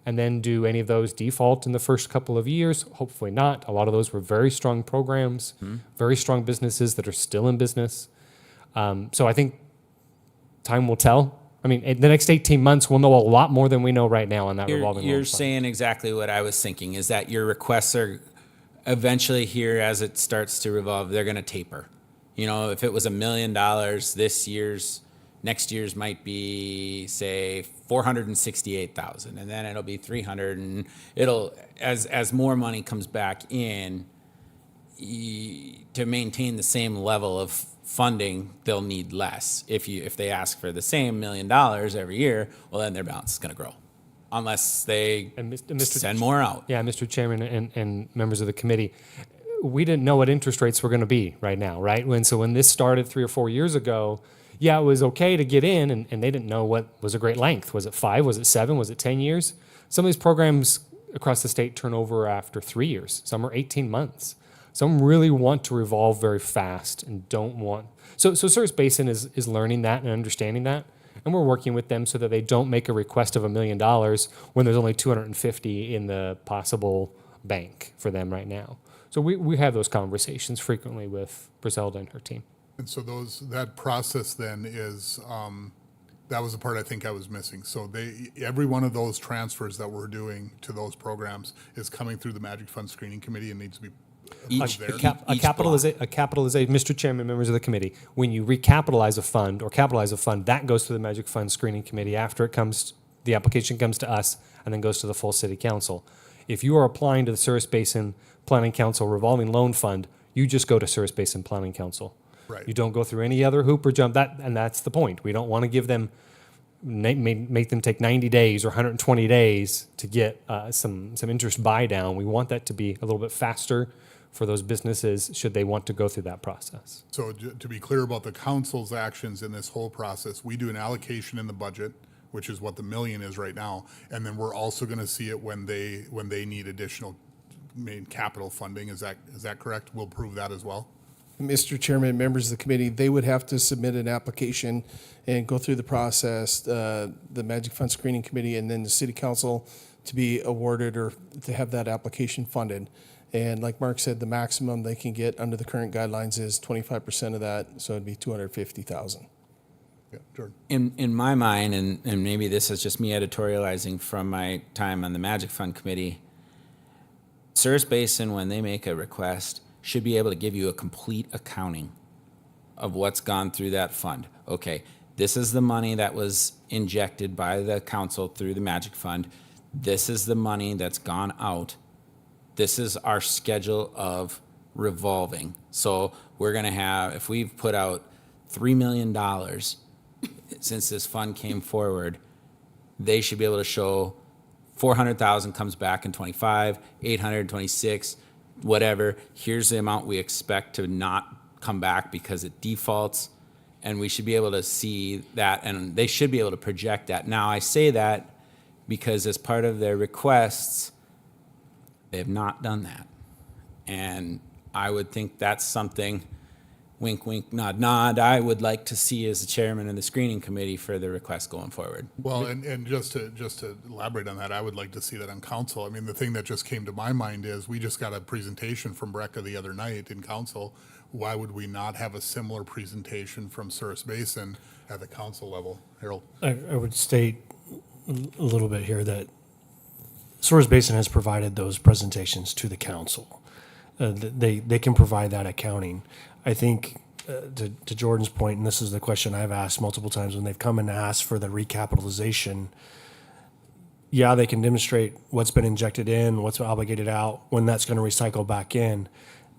And then do any of those default in the first couple of years? Hopefully not. A lot of those were very strong programs, very strong businesses that are still in business. So I think time will tell. I mean, in the next 18 months, we'll know a lot more than we know right now on that revolving loan You're fund. saying exactly what I was thinking, is that your requests are eventually here as it starts to revolve, they're going to taper. You know, if it was $1 million next year's might be, say, 468,000, and then it'll be 300, and it'll, as more money comes back in, to maintain the same level of funding, they'll need less. If they ask for the same $1 million every year, well, then their balance is going to grow, unless they send more out. Yeah, Mr. Chairman and members of the committee, we didn't know what interest rates were going to be right now, right? So when this started 3 or 4 years ago, yeah, it was okay to get in, and they didn't know what was a great length. Was it 5? Was it 7? Was it 10 years? Some of these programs across the state turn over after 3 years. Some are 18 months. Some really want to revolve very fast and don't want. So Service Basin is learning that and understanding that, and we're working with them so that they don't make a request of $1 million when there's only 250 in the possible bank for them right now. So we have those conversations frequently with Briselda and her team. And so that process then is, that was the part I think I was missing. So every one of those transfers that we're doing to those programs is coming through the Magic Fund Screening Committee and needs to be approved there. A capitalization, Mr. Chairman, members of the committee, when you recapitalize a fund or capitalize a fund, that goes to the Magic Fund Screening Committee after the application comes to us and then goes to the full city council. If you are applying to the Service Basin Planning Council revolving loan fund, you just go to Service Basin Planning Council. Right. You don't go through any other hoop or jump. And that's the point. We don't want to give them, make them take 90 days or 120 days to get some interest buy down. We want that to be a little bit faster for those businesses should they want to go through that process. So to be clear about the council's actions in this whole process, we do an allocation in the budget, which is what the $1 million is right now, and then we're also going to see it when they need additional capital funding. Is that correct? We'll prove that as well. Mr. Chairman, members of the committee, they would have to submit an application and go through the process, the Magic Fund Screening Committee, and then the City Council to be awarded or to have that application funded. And like Mark said, the maximum they can get under the current guidelines is 25% of that, so it'd be 250,000. Yeah, Jordan. In my mind, and maybe this is just me editorializing from my time on the Magic Fund Committee, Service Basin, when they make a request, should be able to give you a complete accounting of what's gone through that fund. Okay, this is the money that was injected by the council through the Magic Fund. This is the money that's gone out. This is our schedule of revolving. So we're gonna have, if we've put out $3 million since this fund came forward, they should be able to show 400,000 comes back in 25, 826, whatever. Here's the amount we expect to not come back because it defaults, and we should be able to see that, and they should be able to project that. Now, I say that because as part of their requests, they have not done that. And I would think that's something, wink, wink, nod, nod, I would like to see as the chairman of the screening committee for the request going forward. Well, and just to elaborate on that, I would like to see that on council. I mean, the thing that just came to my mind is we just got a presentation from Brecca the other night in council. Why would we not have a similar presentation from Service Basin at the council level? Harold? I would state a little bit here that Soares Basin has provided those presentations to the council. They can provide that accounting. I think to Jordan's point, and this is the question I've asked multiple times when they've come and asked for the recapitalization. Yeah, they can demonstrate what's been injected in, what's obligated out, when that's going to recycle back in.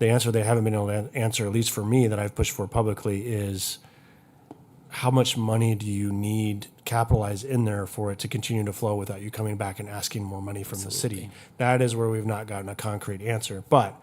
The answer they haven't been able to answer, at least for me, that I've pushed for publicly, is how much money do you need capitalized in there for it to continue to flow without you coming back and asking more money from the city? That is where we've not gotten a concrete answer. But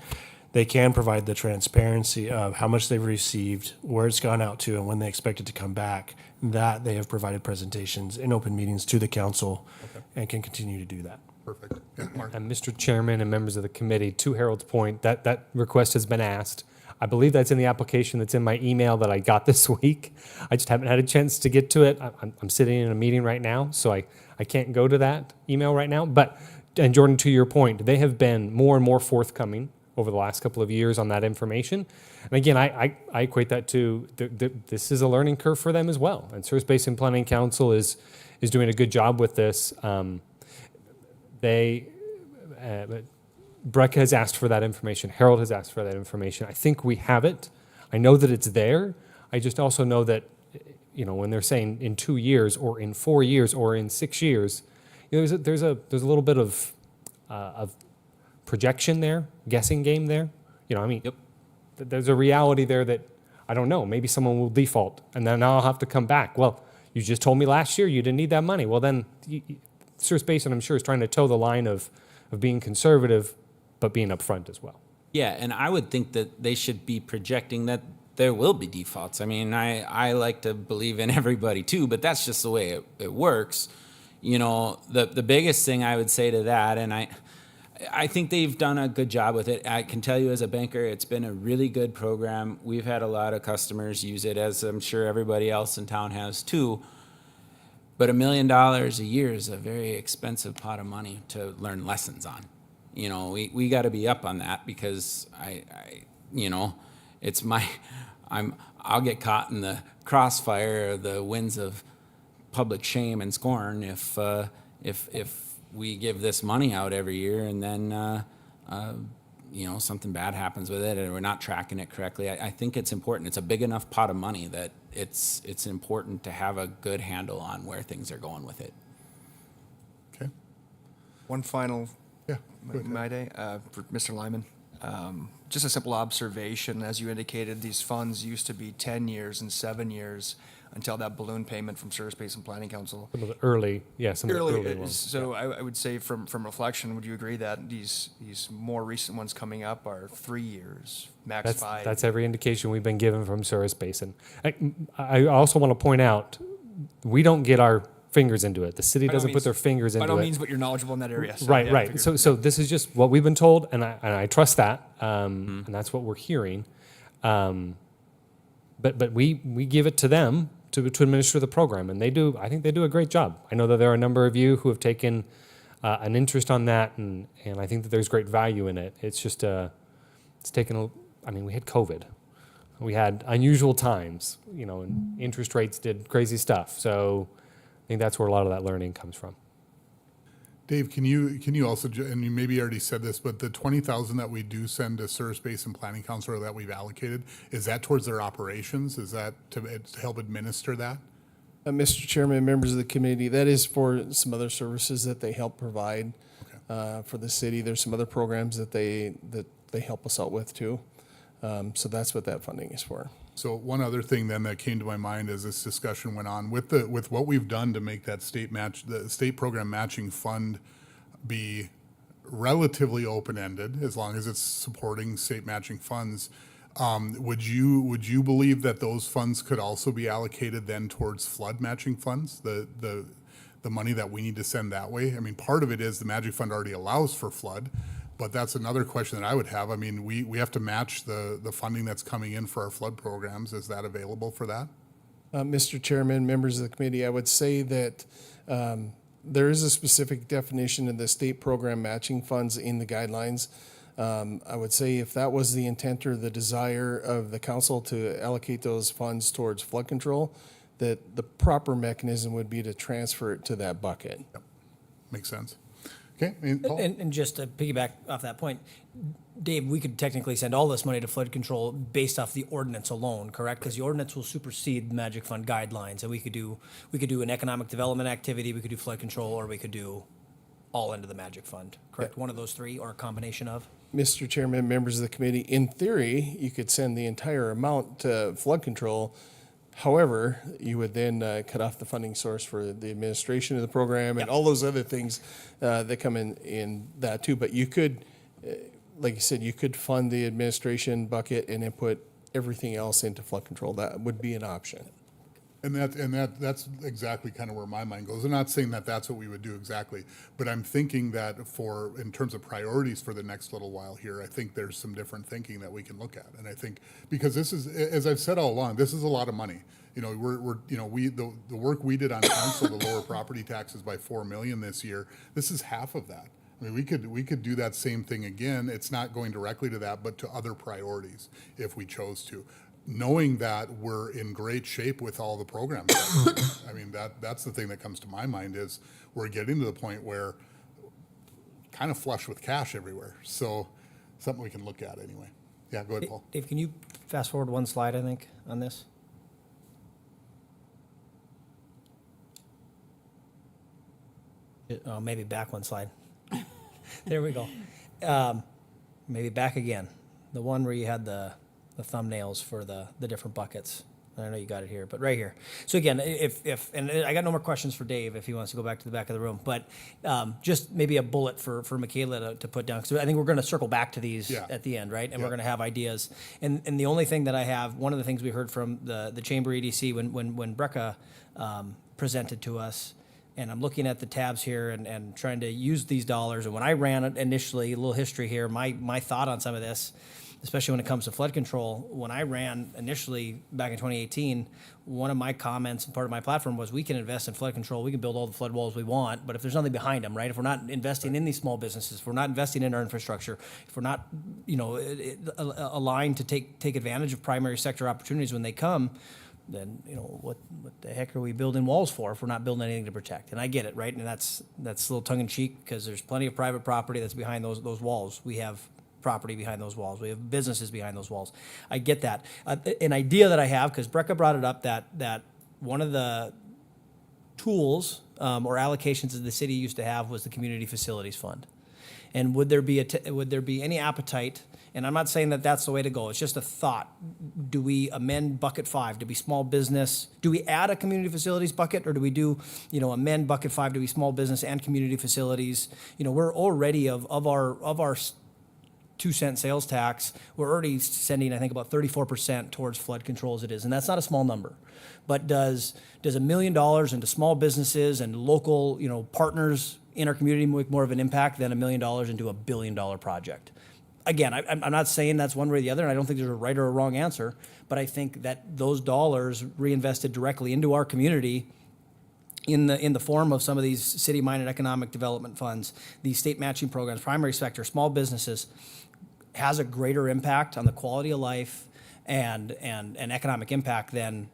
they can provide the transparency of how much they've received, where it's gone out to, and when they expect it to come back. That they have provided presentations in open meetings to the council and can continue to do that. Perfect. Yeah, Mark? And Mr. Chairman and members of the committee, to Harold's point, that request has been asked. I believe that's in the application that's in my email that I got this week. I just haven't had a chance to get to it. I'm sitting in a meeting right now, so I can't go to that email right now. But, and Jordan, to your point, they have been more and more forthcoming over the last couple of years on that information. And again, I equate that to this is a learning curve for them as well. And Service Basin Planning Council is doing a good job with this. Brecca has asked for that information. Harold has asked for that information. I think we have it. I know that it's there. I just also know that, you know, when they're saying in 2 years or in 4 years or in 6 years, you know, there's a little bit of projection there, guessing game there. You know, I mean, there's a reality there that I don't know. Maybe someone will default, and then I'll have to come back. Well, you just told me last year you didn't need that money. Well, then Service Basin, I'm sure, is trying to toe the line of being conservative, but being upfront as well. Yeah, and I would think that they should be projecting that there will be defaults. I mean, I like to believe in everybody too, but that's just the way it works. You know, the biggest thing I would say to that, and I think they've done a good job with it. I can tell you as a banker, it's been a really good program. We've had a lot of customers use it, as I'm sure everybody else in town has too. But $1 million a year is a very expensive pot of money to learn lessons on. You know, we got to be up on that because I you know, it's I'll get caught in the crossfire of the winds of public shame and scorn if we give this money out every year and then you know, something bad happens with it and we're not tracking it correctly. I think it's important. It's a big enough pot of money that it's important to have a good handle on where things are going with it. Okay. One final, Yeah. go ahead. might I, for Mr. Lyman. Just a simple observation, as you indicated, these funds used to be 10 years and 7 years until that balloon payment from Service Basin Planning Council. Some of the early Early, ones. so I would say from reflection, would you agree that these more recent ones coming up are 3 years, max 5? That's every indication we've been given from Service Basin. I also want to point out, we don't get our fingers into it. The city By no doesn't put means. their fingers into By no it. means, but you're knowledgeable in that area. So Right, yeah, I right. figured. So this is just what we've been told, and I trust that, and that's what we're hearing. But we give it to them to administer the program, and I think they do a great job. I know that there are a number of you who have taken an interest on that, and I think that there's great value in it. It's just it's taken we had COVID. We had unusual times, and interest rates did crazy stuff. So I think that's where a lot of that learning comes from. Dave, can you also, and you maybe already said this, but the 20,000 that we do send to Service Based and Planning Council, or that we've allocated, is that towards their operations? Is that to help administer that? Mr. Chairman, members of the committee, that is for some other services that they help provide for the city. There's some other programs that they help us out with too. So that's what that funding is for. So one other thing then that came to my mind as this discussion went on, with what we've done to make that the state program matching fund be relatively open-ended, as long as it's supporting state matching funds, would you believe that those funds could also be allocated then towards flood matching funds, the money that we need to send that way? I mean, part of it is the matching fund already allows for flood, but that's another question that I would have. I mean, we have to match the funding that's coming in for our flood programs. Is that available for that? Mr. Chairman, members of the committee, I would say that there is a specific definition of the state program matching funds in the guidelines. I would say if that was the intent or the desire of the council to allocate those funds towards flood control, that the proper mechanism would be to transfer it to that bucket. Makes sense. Okay, and Paul? And just to piggyback off that point, Dave, we could technically send all this money to flood control based off the ordinance alone, correct? Because the ordinance will supersede the Magic Fund guidelines, and we could do an economic development activity, we could do flood control, or we could do all into the Magic Fund, correct? One of those three, or a combination of? Mr. Chairman, members of the committee, in theory, you could send the entire amount to flood control. However, you would then cut off the funding source for the administration of the program and all those other things that come in that too. But you could, like you said, you could fund the administration bucket and then put everything else into flood control. That would be an option. And that's exactly kind of where my mind goes. I'm not saying that that's what we would do exactly, but I'm thinking that in terms of priorities for the next little while here, I think there's some different thinking that we can look at. And I think, because this is, as I've said all along, this is a lot of money. The work we did on council to lower property taxes by 4 million this year, this is half of that. I mean, we could do that same thing again. It's not going directly to that, but to other priorities if we chose to. Knowing that we're in great shape with all the programs. I mean, that's the thing that comes to my mind is we're getting to the point where kind of flush with cash everywhere. So something we can look at anyway. Yeah, go ahead, Paul. Dave, can you fast forward one slide, I think, on this? Maybe back one slide. There we go. Maybe back again. The one where you had the thumbnails for the different buckets. I know you got it here, but right here. So again, and I got no more questions for Dave if he wants to go back to the back of the room, but just maybe a bullet for Michaela to put down, because I think we're going to circle back to these at the end, right? And we're going to have ideas. And the only thing that I have, one of the things we heard from the Chamber EDC when Brecca presented to us, and I'm looking at the tabs here and trying to use these dollars. And when I ran it initially, a little history here, my thought on some of this, especially when it comes to flood control, when I ran initially back in 2018, one of my comments and part of my platform was we can invest in flood control, we can build all the flood walls we want, but if there's nothing behind them, right? If we're not investing in these small businesses, if we're not investing in our infrastructure, if we're not, aligned to take advantage of primary sector opportunities when they come, then what the heck are we building walls for if we're not building anything to protect? And I get it, right? And that's a little tongue in cheek because there's plenty of private property that's behind those walls. We have property behind those walls. We have businesses behind those walls. I get that. An idea that I have, because Brecca brought it up, that one of the tools or allocations that the city used to have was the Community Facilities Fund. And would there be any appetite? And I'm not saying that that's the way to go. It's just a thought. Do we amend bucket 5 to be small business? Do we add a community facilities bucket, or do we do, amend bucket 5 to be small business and community facilities? We're already of our 2-cent sales tax, we're already sending, I think, about 34% towards flood control as it is, and that's not a small number. But does $1 million into small businesses and local, partners in our community make more of an impact than $1 million into a $1 billion project? Again, I'm not saying that's one way or the other, and I don't think there's a right or a wrong answer, but I think that those dollars reinvested directly into our community in the form of some of these city-minded economic development funds, these state matching programs, primary sector, small businesses, has a greater impact on the quality of life and economic impact than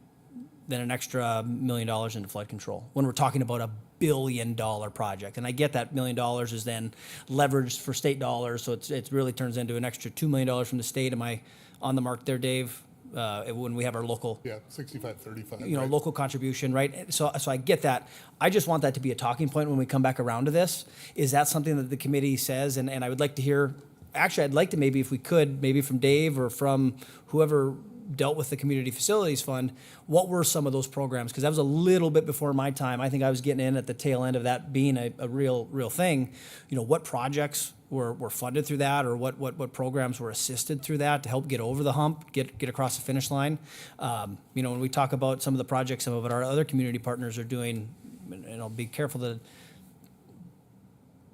an extra $1 million into flood control when we're talking about $1 billion project. And I get that $1 million is then leveraged for state dollars, so it really turns into an extra $2 million from the state. Am I on the mark there, Dave? When we have our local, Yeah, 65-35. right? Local contribution, right? So I get that. I just want that to be a talking point when we come back around to this. Is that something that the committee says? And I would like to hear. Actually, I'd like to maybe, if we could, maybe from Dave or from whoever dealt with the Community Facilities Fund, what were some of those programs? Because that was a little bit before my time. I think I was getting in at the tail end of that being a real thing. What projects were funded through that, or what programs were assisted through that to help get over the hump, get across the finish line? When we talk about some of the projects some of our other community partners are doing, and I'll be careful to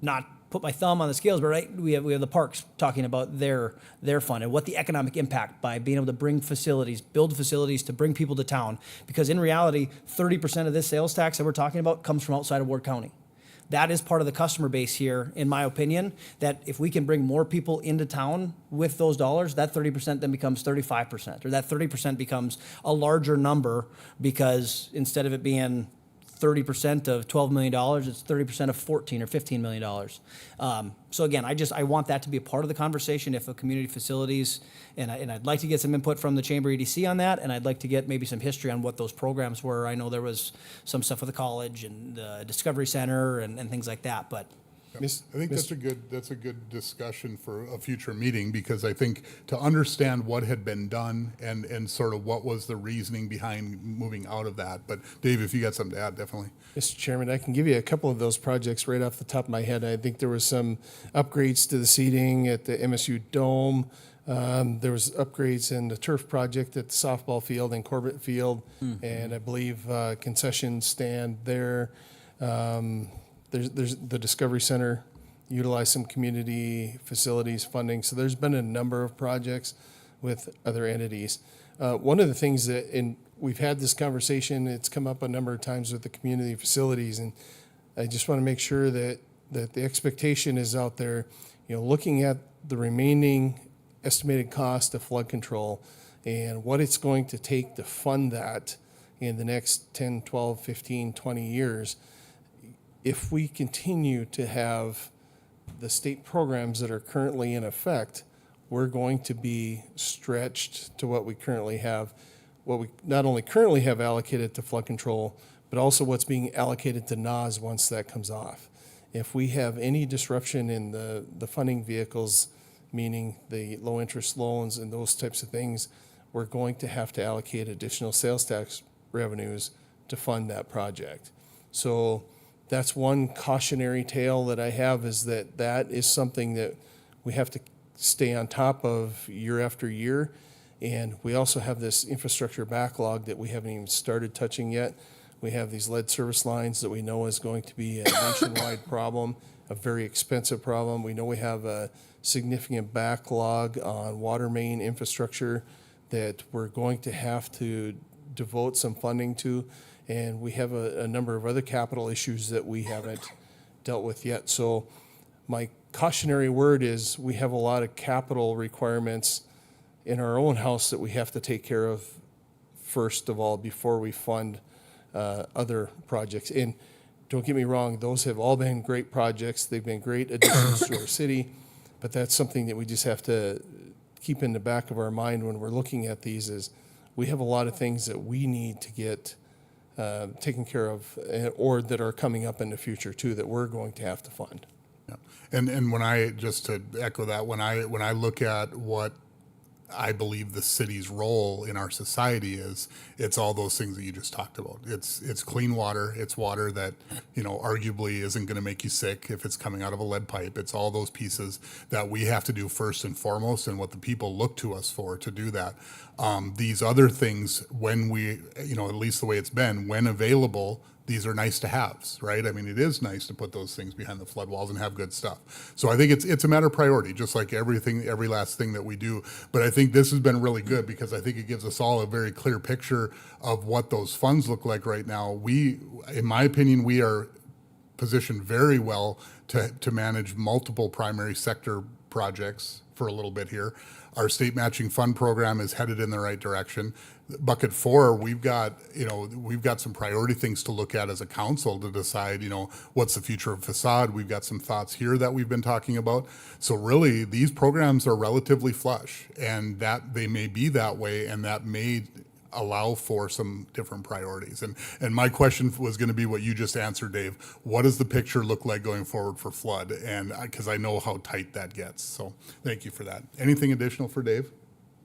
not put my thumb on the scales, but right, we have the parks talking about their fund and what the economic impact by being able to build facilities to bring people to town. Because in reality, 30% of this sales tax that we're talking about comes from outside of Ward County. That is part of the customer base here, in my opinion, that if we can bring more people into town with those dollars, that 30% then becomes 35%, or that 30% becomes a larger number, because instead of it being 30% of $12 million, it's 30% of $14 or $15 million. So again, I want that to be a part of the conversation if a community facilities, and I'd like to get some input from the Chamber EDC on that, and I'd like to get maybe some history on what those programs were. I know there was some stuff with the college and the Discovery Center and things like that, but I think that's a good discussion for a future meeting, because I think to understand what had been done and sort of what was the reasoning behind moving out of that. But Dave, if you got something to add, definitely. Mr. Chairman, I can give you a couple of those projects right off the top of my head. I think there was some upgrades to the seating at the MSU Dome. There was upgrades in the turf project at the softball field and Corbett Field, and I believe concession stand there. There's the Discovery Center utilized some community facilities funding. So there's been a number of projects with other entities. One of the things we've had this conversation, it's come up a number of times with the community facilities, and I just want to make sure that the expectation is out there, looking at the remaining estimated cost of flood control and what it's going to take to fund that in the next 10, 12, 15, 20 years. If we continue to have the state programs that are currently in effect, we're going to be stretched to what we currently have, what we not only currently have allocated to flood control, but also what's being allocated to NAS once that comes off. If we have any disruption in the funding vehicles, meaning the low interest loans and those types of things, we're going to have to allocate additional sales tax revenues to fund that project. So that's one cautionary tale that I have, is that is something that we have to stay on top of year after year. And we also have this infrastructure backlog that we haven't even started touching yet. We have these lead service lines that we know is going to be a nationwide problem, a very expensive problem. We know we have a significant backlog on water main infrastructure that we're going to have to devote some funding to. And we have a number of other capital issues that we haven't dealt with yet. So my cautionary word is we have a lot of capital requirements in our own house that we have to take care of first of all before we fund other projects. And don't get me wrong, those have all been great projects. They've been great additions to our city, but that's something that we just have to keep in the back of our mind when we're looking at these, is we have a lot of things that we need to get taken care of, or that are coming up in the future too, that we're going to have to fund. Yeah. And when I, just to echo that, when I look at what I believe the city's role in our society is, it's all those things that you just talked about. It's clean water. It's water that, arguably isn't going to make you sick if it's coming out of a lead pipe. It's all those pieces that we have to do first and foremost, and what the people look to us for to do that. These other things, when we, at least the way it's been, when available, these are nice to haves, right? I mean, it is nice to put those things behind the flood walls and have good stuff. So I think it's a matter of priority, just like everything, every last thing that we do. But I think this has been really good because I think it gives us all a very clear picture of what those funds look like right now. We, in my opinion, we are positioned very well to manage multiple primary sector projects for a little bit here. Our state matching fund program is headed in the right direction. Bucket 4, we've got some priority things to look at as a council to decide, what's the future of facade. We've got some thoughts here that we've been talking about. So really, these programs are relatively flush, and that they may be that way, and that may allow for some different priorities. And my question was going to be what you just answered, Dave. What does the picture look like going forward for flood? And because I know how tight that gets. So thank you for that. Anything additional for Dave?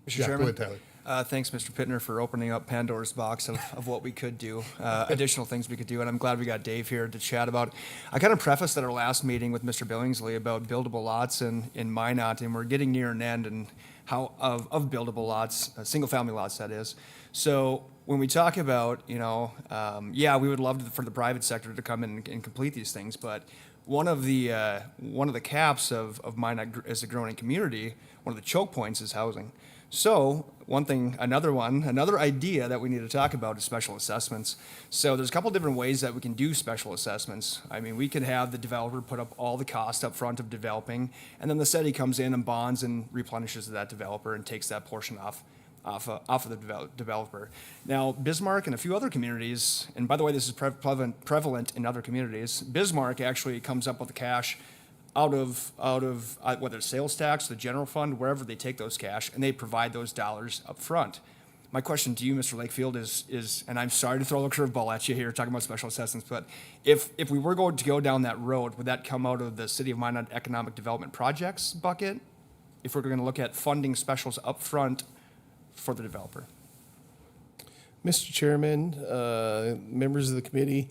Mr. Yeah, Chairman. go ahead, Tyler. Thanks, Mr. Pittner, for opening up Pandora's box of what we could do, additional things we could do, and I'm glad we got Dave here to chat about. I kind of prefaced at our last meeting with Mr. Billingsley about buildable lots in Minot, and we're getting near an end and how of buildable lots, single-family lots, that is. So when we talk about, we would love for the private sector to come in and complete these things, but one of the caps of Minot as a growing community, one of the choke points is housing. So another idea that we need to talk about is special assessments. So there's a couple different ways that we can do special assessments. I mean, we could have the developer put up all the cost up front of developing, and then the city comes in and bonds and replenishes that developer and takes that portion off of the developer. Now, Bismarck and a few other communities, and by the way, this is prevalent in other communities, Bismarck actually comes up with the cash out of whether it's sales tax, the general fund, wherever they take those cash, and they provide those dollars up front. My question to you, Mr. Lakefield, is, and I'm sorry to throw a curveball at you here talking about special assessments, but if we were going to go down that road, would that come out of the City of Minot Economic Development Projects bucket? If we're going to look at funding specials up front for the developer? Mr. Chairman, members of the committee,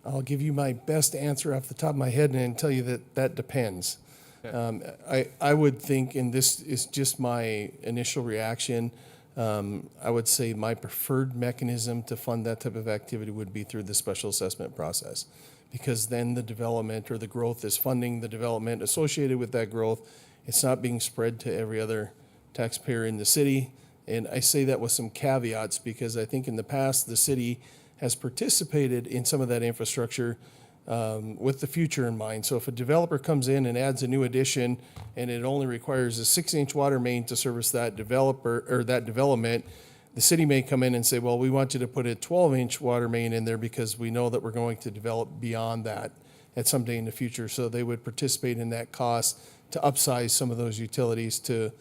I'll give you my best answer off the top of my head and tell you that depends. I would think, and this is just my initial reaction, I would say my preferred mechanism to fund that type of activity would be through the special assessment process, because then the development or the growth is funding the development associated with that growth. It's not being spread to every other taxpayer in the city. And I say that with some caveats because I think in the past, the city has participated in some of that infrastructure with the future in mind. So if a developer comes in and adds a new addition and it only requires a 6-inch water main to service that developer or that development, the city may come in and say, well, we want you to put a 12-inch water main in there because we know that we're going to develop beyond that at some day in the future. So they would participate in that cost to upsize some of those utilities to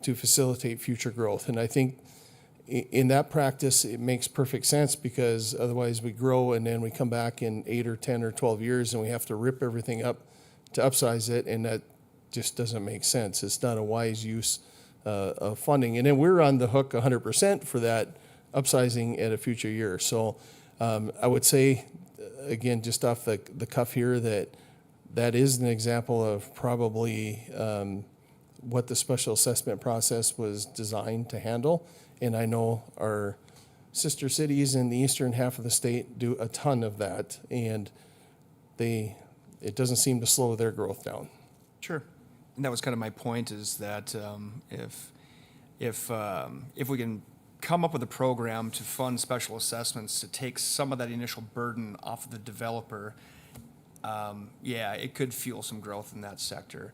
facilitate future growth. And I think in that practice, it makes perfect sense because otherwise we grow and then we come back in 8 or 10 or 12 years and we have to rip everything up to upsize it, and that just doesn't make sense. It's not a wise use of funding. And then we're on the hook 100% for that upsizing at a future year. So I would say, again, just off the cuff here, that is an example of probably what the special assessment process was designed to handle. And I know our sister cities in the eastern half of the state do a ton of that, and it doesn't seem to slow their growth down. Sure. And that was kind of my point, is that if we can come up with a program to fund special assessments to take some of that initial burden off of the developer, it could fuel some growth in that sector.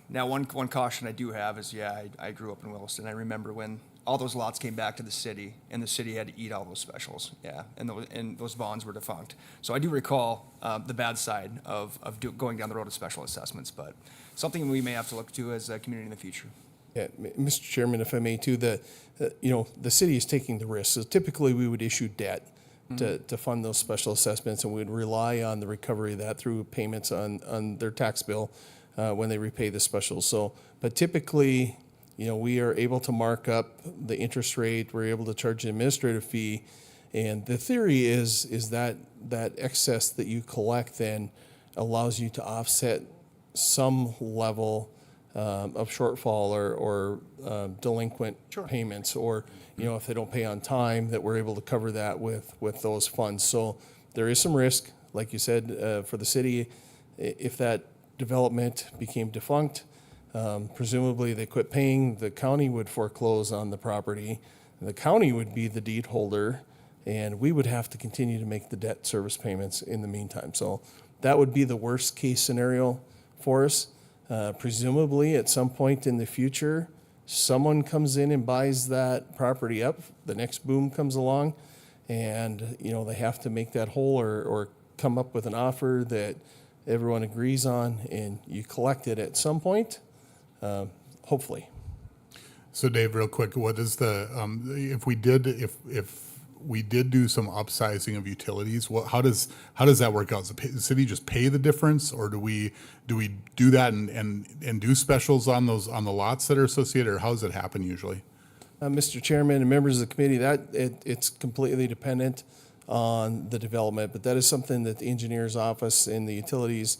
Now, one caution I do have is, I grew up in Williston. I remember when all those lots came back to the city, and the city had to eat all those specials, and those bonds were defunct. So I do recall the bad side of going down the road of special assessments, but something we may have to look to as a community in the future. Yeah, Mr. Chairman, if I may too, the city is taking the risk. So typically we would issue debt to fund those special assessments, and we'd rely on the recovery of that through payments on their tax bill when they repay the specials. So, but typically, we are able to mark up the interest rate. We're able to charge an administrative fee, and the theory is that excess that you collect then allows you to offset some level of shortfall or delinquent payments, or if they don't pay on time, that we're able to cover that with those funds. So there is some risk, like you said, for the city. If that development became defunct, presumably they quit paying, the county would foreclose on the property. The county would be the deed holder, and we would have to continue to make the debt service payments in the meantime. So that would be the worst case scenario for us. Presumably, at some point in the future, someone comes in and buys that property up, the next boom comes along, and, you know, they have to make that whole or come up with an offer that everyone agrees on, and you collect it at some point, hopefully. So Dave, real quick, what is the, if we did do some upsizing of utilities, how does that work out? Does the city just pay the difference, or do we do that and do specials on the lots that are associated, or how does it happen usually? Mr. Chairman and members of the committee, it's completely dependent on the development, but that is something that the engineer's office and the utilities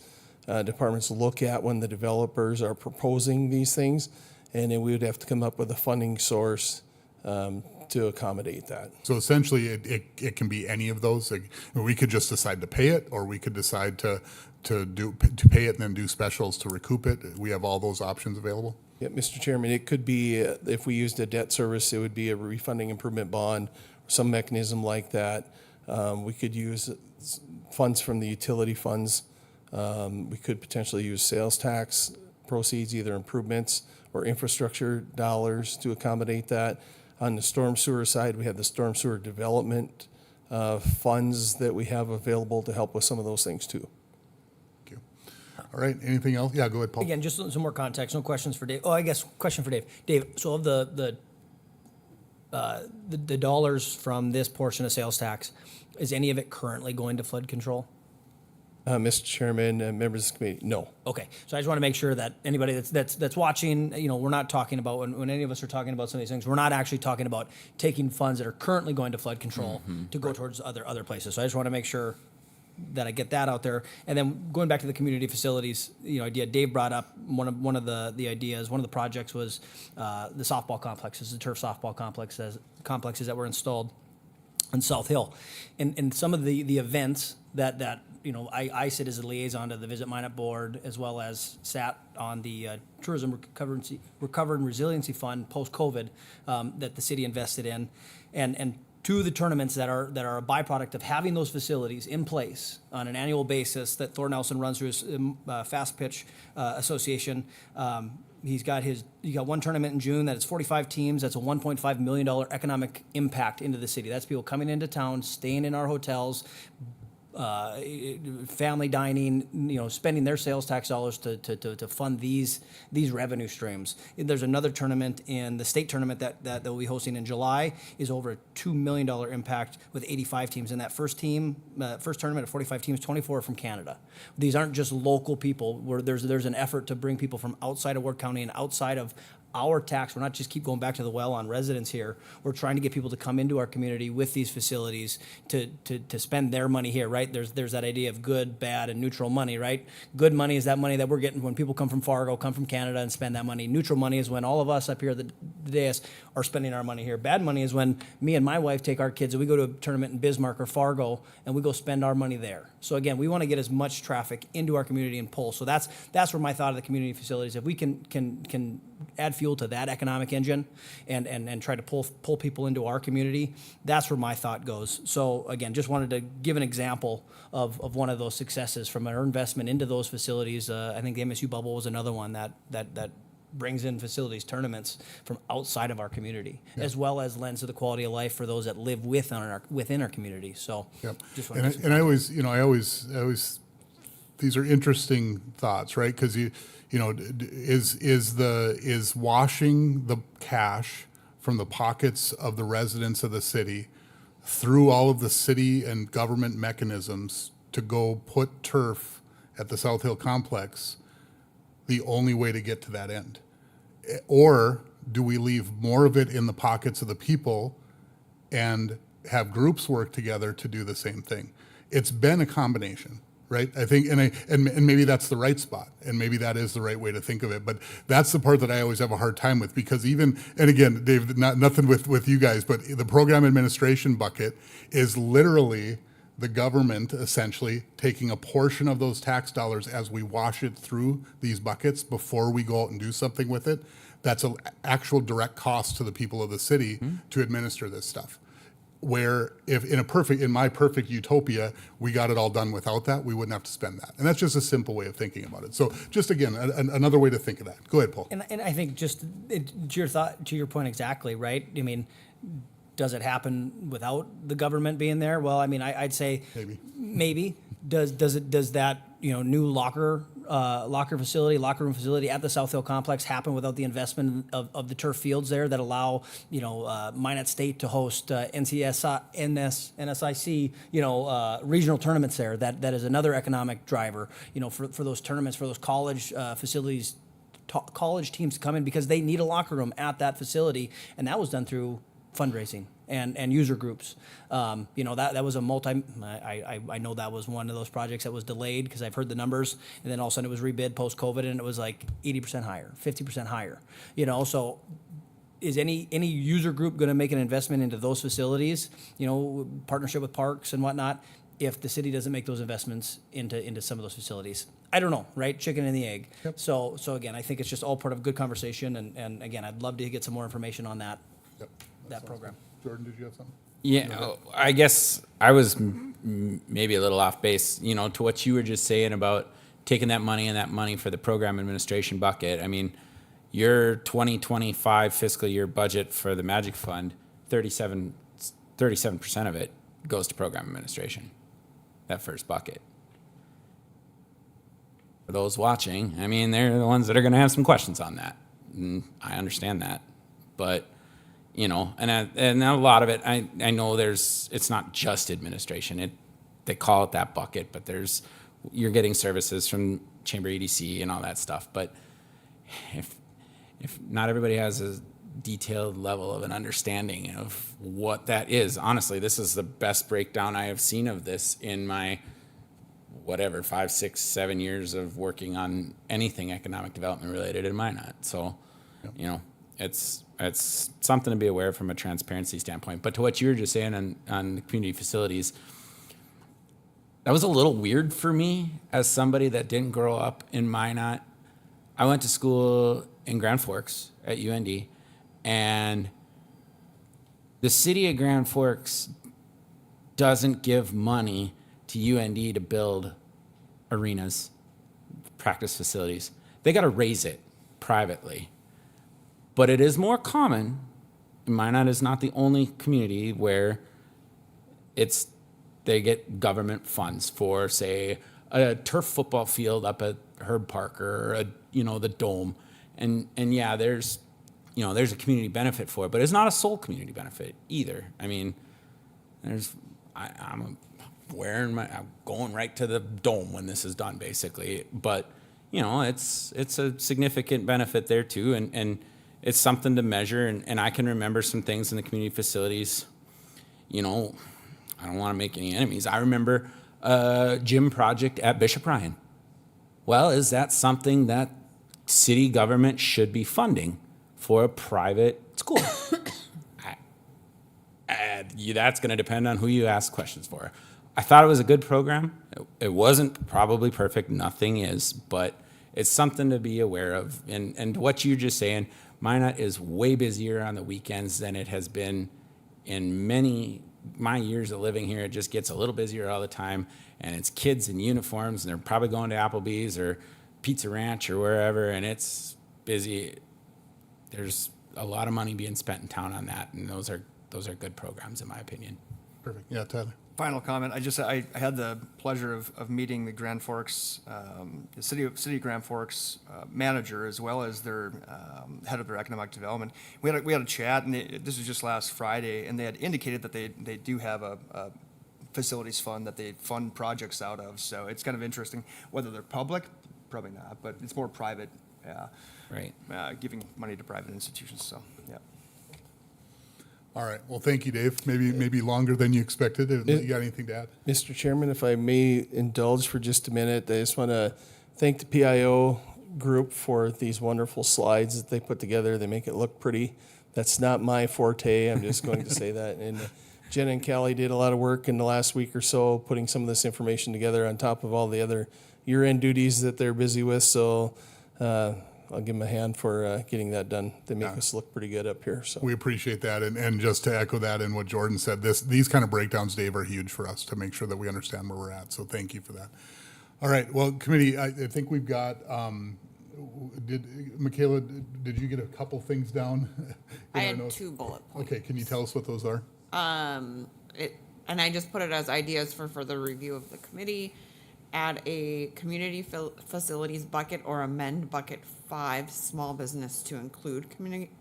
departments look at when the developers are proposing these things, and then we would have to come up with a funding source to accommodate that. So essentially, it can be any of those. Like, we could just decide to pay it, or we could decide to pay it and then do specials to recoup it. We have all those options available. Yeah, Mr. Chairman, it could be, if we used a debt service, it would be a refunding improvement bond, some mechanism like that. We could use funds from the utility funds. We could potentially use sales tax proceeds, either improvements or infrastructure dollars to accommodate that. On the storm sewer side, we have the storm sewer development funds that we have available to help with some of those things too. Thank you. All right, anything else? Yeah, go ahead, Paul. Again, just some more context, no questions for Dave. Oh, I guess question for Dave. Dave, so of the dollars from this portion of sales tax, is any of it currently going to flood control? Mr. Chairman and members of the committee, no. Okay, so I just want to make sure that anybody that's watching, you know, we're not talking about, when any of us are talking about some of these things, we're not actually talking about taking funds that are currently going to flood control to go towards other places. So I just want to make sure that I get that out there. And then going back to the community facilities, you know, idea Dave brought up, one of the ideas, one of the projects was the softball complexes, the turf softball complexes that were installed on South Hill. And some of the events that you know, I sit as a liaison to the Visit Minot Board, as well as sat on the Tourism Recovery and Resiliency Fund post-COVID that the city invested in, and two of the tournaments that are a byproduct of having those facilities in place on an annual basis that Thor Nelson runs through his Fast Pitch Association. He's got one tournament in June that is 45 teams. That's a $1.5 million economic impact into the city. That's people coming into town, staying in our hotels, family dining, you know, spending their sales tax dollars to fund these revenue streams. There's another tournament in the state tournament that we'll be hosting in July, is over a $2 million impact with 85 teams. In that first tournament of 45 teams, 24 are from Canada. These aren't just local people. Where there's an effort to bring people from outside of Ward County and outside of our tax. We're not just keep going back to the well on residents here. We're trying to get people to come into our community with these facilities to spend their money here, right? There's that idea of good, bad, and neutral money, right? Good money is that money that we're getting when people come from Fargo, come from Canada, and spend that money. Neutral money is when all of us up here at the dais are spending our money here. Bad money is when me and my wife take our kids and we go to a tournament in Bismarck or Fargo and we go spend our money there. So again, we want to get as much traffic into our community and pull. So that's where my thought of the community facilities, if we can add fuel to that economic engine and try to pull people into our community, that's where my thought goes. So again, just wanted to give an example of one of those successes from our investment into those facilities. I think the MSU bubble was another one that brings in facilities tournaments from outside of our community, as well as lends to the quality of life for those that live within our community. So, Yep. just And I always, these are interesting thoughts, right? Because is washing the cash from the pockets of the residents of the city through all of the city and government mechanisms to go put turf at the South Hill complex the only way to get to that end? Or do we leave more of it in the pockets of the people and have groups work together to do the same thing? It's been a combination, right? I think, and maybe that's the right spot, and maybe that is the right way to think of it. But that's the part that I always have a hard time with, because even, and again, Dave, nothing with you guys, but the program administration bucket is literally the government essentially taking a portion of those tax dollars as we wash it through these buckets before we go out and do something with it. That's an actual direct cost to the people of the city to administer this stuff. Where if in my perfect utopia, we got it all done without that, we wouldn't have to spend that. And that's just a simple way of thinking about it. So just again, another way to think of that. Go ahead, Paul. And I think just to your point exactly, right? I mean, does it happen without the government being there? Well, I mean, I'd say maybe. Does that new locker room facility at the South Hill complex happen without the investment of the turf fields there that allow Minot State to host NSIC regional tournaments there? That is another economic driver for those tournaments, for those college facilities, college teams to come in because they need a locker room at that facility, and that was done through fundraising and user groups. That was a I know that was one of those projects that was delayed because I've heard the numbers, and then all of a sudden it was rebid post-COVID, and it was like 80% higher, 50% higher. So is any user group going to make an investment into those facilities? Partnership with parks and whatnot. If the city doesn't make those investments into some of those facilities, I don't know, right? Chicken and the egg. Yep. So again, I think it's just all part of good conversation, and again, I'd love to get some more information on that. Yep. That program. Jordan, did you have something? Yeah, I guess I was maybe a little off base, to what you were just saying about taking that money for the program administration bucket. I mean, your 2025 fiscal year budget for the Magic Fund, 37% of it goes to program administration, that first bucket. For those watching, I mean, they're the ones that are going to have some questions on that. And I understand that. But and a lot of it, I know it's not just administration. They call it that bucket, but you're getting services from Chamber EDC and all that stuff. But if not everybody has a detailed level of an understanding of what that is, honestly, this is the best breakdown I have seen of this in my 5, 6, 7 years of working on anything economic development related in Minot. So, it's something to be aware of from a transparency standpoint. But to what you were just saying on the community facilities, that was a little weird for me as somebody that didn't grow up in Minot. I went to school in Grand Forks at UND, and the city of Grand Forks doesn't give money to UND to build arenas, practice facilities. They got to raise it privately. But it is more common, Minot is not the only community where they get government funds for, say, a turf football field up at Herb Park or the Dome. And yeah, there's a community benefit for it, but it's not a sole community benefit either. I mean, I'm going right to the Dome when this is done, basically. But it's a significant benefit there too, and it's something to measure. And I can remember some things in the community facilities. I don't want to make any enemies. I remember a gym project at Bishop Ryan. Well, is that something that city government should be funding for a private school? That's going to depend on who you ask questions for. I thought it was a good program. It wasn't probably perfect. Nothing is, but it's something to be aware of. And what you're just saying, Minot is way busier on the weekends than it has been in my years of living here. It just gets a little busier all the time, and it's kids in uniforms, and they're probably going to Applebee's or Pizza Ranch or wherever, and it's busy. There's a lot of money being spent in town on that, and those are good programs in my opinion. Perfect. Yeah, Tyler. Final comment. I had the pleasure of meeting the Grand Forks, the city of Grand Forks manager, as well as their head of their economic development. We had a chat, and this was just last Friday, and they had indicated that they do have a facilities fund that they fund projects out of. So it's kind of interesting. Whether they're public, probably not, but it's more private. Right. Giving money to private institutions. So yeah. All right. Well, thank you, Dave. Maybe longer than you expected. You got anything to add? Mr. Chairman, if I may indulge for just a minute, I just want to thank the PIO group for these wonderful slides that they put together. They make it look pretty. That's not my forte. I'm just going to say that. Jen and Callie did a lot of work in the last week or so, putting some of this information together on top of all the other year-end duties that they're busy with. So I'll give them a hand for getting that done. They make us look pretty good up here. So We appreciate that. And just to echo that and what Jordan said, these kind of breakdowns, Dave, are huge for us to make sure that we understand where we're at. So thank you for that. All right. Well, committee, I think we've got, Michaela, did you get a couple things down? I in our had notes? 2 bullet points. Okay. Can you tell us what those are? And I just put it as ideas for further review of the committee. Add a community facilities bucket or amend bucket 5, small business, to include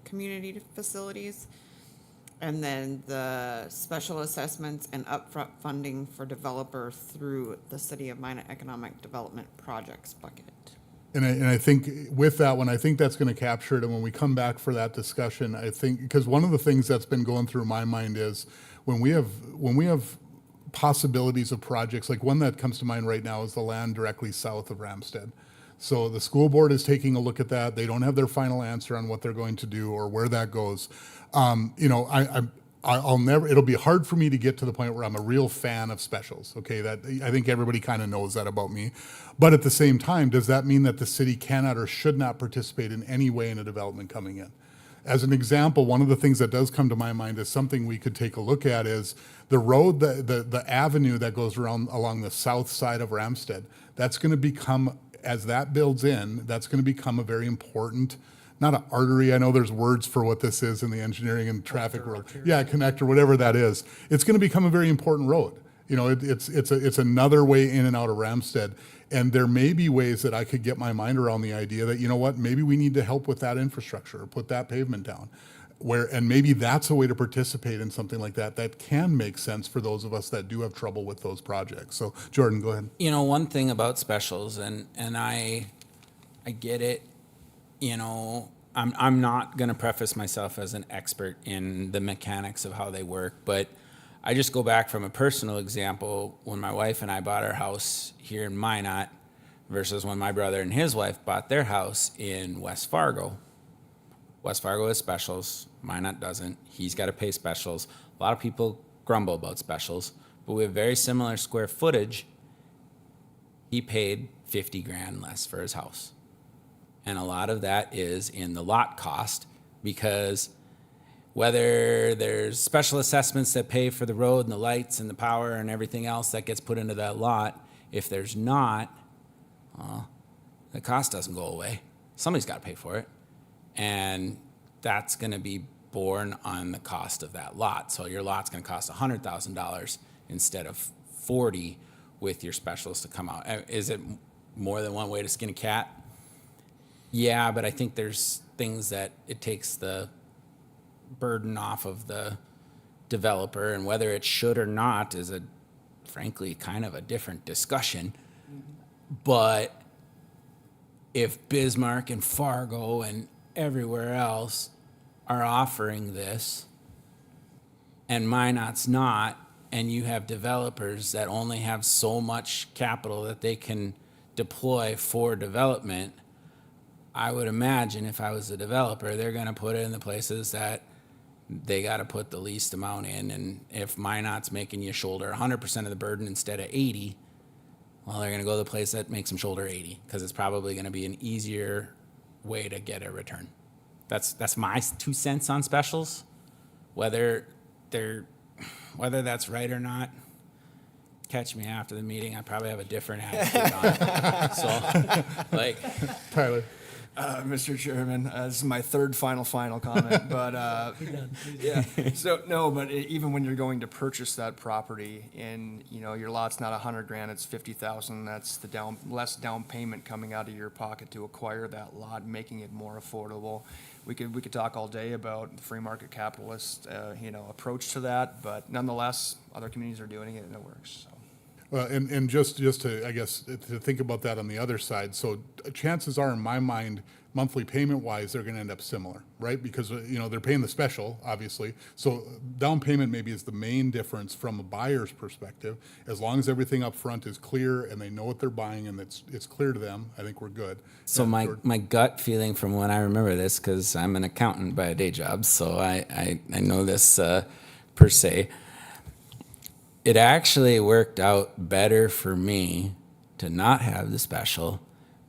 community facilities. And then the special assessments and upfront funding for developer through the City of Minot Economic Development Projects bucket. And I think with that one, I think that's going to capture it. And when we come back for that discussion, I think, because one of the things that's been going through my mind is when we have possibilities of projects, like one that comes to mind right now is the land directly south of Ramstead. So the school board is taking a look at that. They don't have their final answer on what they're going to do or where that goes. I'll never, it'll be hard for me to get to the point where I'm a real fan of specials. Okay. That, I think everybody kind of knows that about me. But at the same time, does that mean that the city cannot or should not participate in any way in a development coming in? As an example, one of the things that does come to my mind is something we could take a look at is the road, the avenue that goes around along the south side of Ramstead. That's going to become, as that builds in, that's going to become a very important, not an artery. I know there's words for what this is in the engineering and traffic world. Yeah, connector, whatever that is. It's going to become a very important road. You know, it's another way in and out of Ramstead. And there may be ways that I could get my mind around the idea that, you know what, maybe we need to help with that infrastructure or put that pavement down. And maybe that's a way to participate in something like that that can make sense for those of us that do have trouble with those projects. So Jordan, go ahead. You know, one thing about specials, and I get it, you know, I'm not going to preface myself as an expert in the mechanics of how they work, but I just go back from a personal example when my wife and I bought our house here in Minot versus when my brother and his wife bought their house in West Fargo. West Fargo has specials, Minot doesn't. He's got to pay specials. A lot of people grumble about specials, but we have very similar square footage. He paid 50 grand less for his house. And a lot of that is in the lot cost, because whether there's special assessments that pay for the road and the lights and the power and everything else that gets put into that lot, if there's not, well, the cost doesn't go away. Somebody's got to pay for it. And that's going to be borne on the cost of that lot. So your lot's going to cost $100,000 instead of 40 with your specials to come out. Is it more than one way to skin a cat? Yeah, but I think there's things that it takes the burden off of the developer, and whether it should or not is frankly kind of a different discussion. But if Bismarck and Fargo and everywhere else are offering this and Minot's not, and you have developers that only have so much capital that they can deploy for development, I would imagine if I was a developer, they're going to put it in the places that they got to put the least amount in. And if Minot's making you shoulder 100% of the burden instead of 80, well, they're going to go to the place that makes them shoulder 80, because it's probably going to be an easier way to get a return. That's my 2 cents on specials. Whether that's right or not, catch me after the meeting. I probably have a different attitude on it. So, like, Tyler. Mr. Chairman, this is my third final comment, but yeah. So no, but even when you're going to purchase that property, and you know your lot's not 100 grand, it's 50,000. That's the less down payment coming out of your pocket to acquire that lot, making it more affordable. We could talk all day about the free market capitalist approach to that, but nonetheless, other communities are doing it and it works. So. Well, and just to, I guess, to think about that on the other side, so chances are, in my mind, monthly payment-wise, they're going to end up similar, right? Because, they're paying the special, obviously. So down payment maybe is the main difference from a buyer's perspective. As long as everything up front is clear and they know what they're buying and it's clear to them, I think we're good. So my gut feeling from when I remember this, because I'm an accountant by a day job, so I know this per se. it actually worked out better for me to not have the special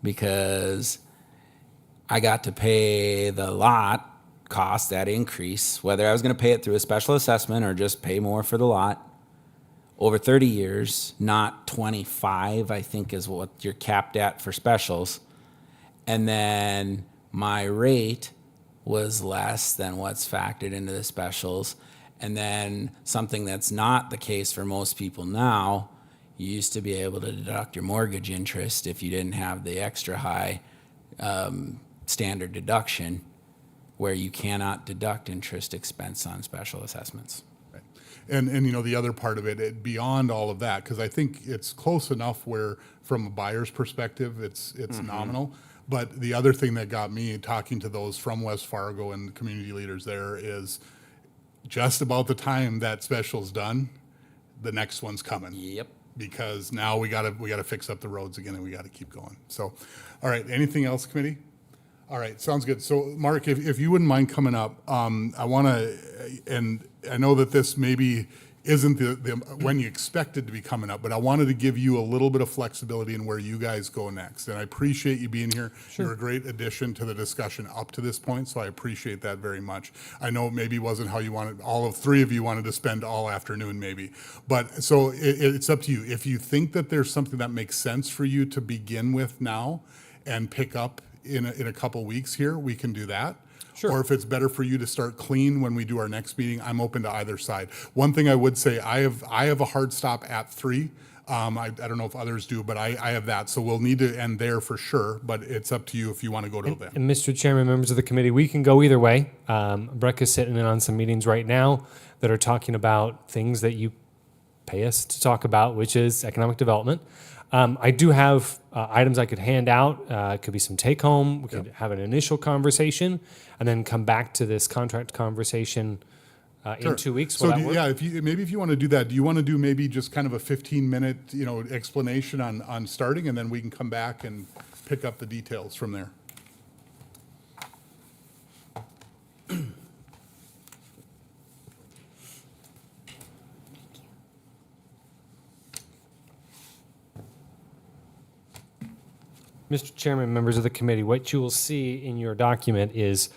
because I got to pay the lot cost, that increase, whether I was going to pay it through a special assessment or just pay more for the lot over 30 years, not 25, I think is what you're capped at for specials. And then my rate was less than what's factored into the specials. And then something that's not the case for most people now, you used to be able to deduct your mortgage interest if you didn't have the extra high standard deduction, where you cannot deduct interest expense on special assessments. And you know, the other part of it beyond all of that, because I think it's close enough where from a buyer's perspective, it's nominal. But the other thing that got me talking to those from West Fargo and community leaders there is just about the time that special's done, the next one's coming. Yep. Because now we gotta fix up the roads again and we gotta keep going. So, all right, anything else, committee? All right, sounds good. So, Mark, if you wouldn't mind coming up, I want to, and I know that this maybe isn't the when you expect it to be coming up, but I wanted to give you a little bit of flexibility in where you guys go next. And I appreciate you being here. Sure. You're a great addition to the discussion up to this point, so I appreciate that very much. I know it maybe wasn't how you wanted, all of three of you wanted to spend all afternoon maybe. But so it's up to you. If you think that there's something that makes sense for you to begin with now and pick up in a couple weeks here, we can do that. Sure. Or if it's better for you to start clean when we do our next meeting, I'm open to either side. One thing I would say, I have a hard stop at 3. I don't know if others do, but I have that. So we'll need to end there for sure, but it's up to you if you want to go to that. And Mr. Chairman, members of the committee, we can go either way. Breck is sitting in on some meetings right now that are talking about things that you pay us to talk about, which is economic development. I do have items I could hand out. It could be some take home. We could have an initial conversation and then come back to this contract conversation in 2 weeks. So if you want to do that, do you want to do maybe just kind of a 15-minute, explanation on starting, and then we can come back and pick up the details from there? Mr. Chairman, members of the committee, what you will see in your document is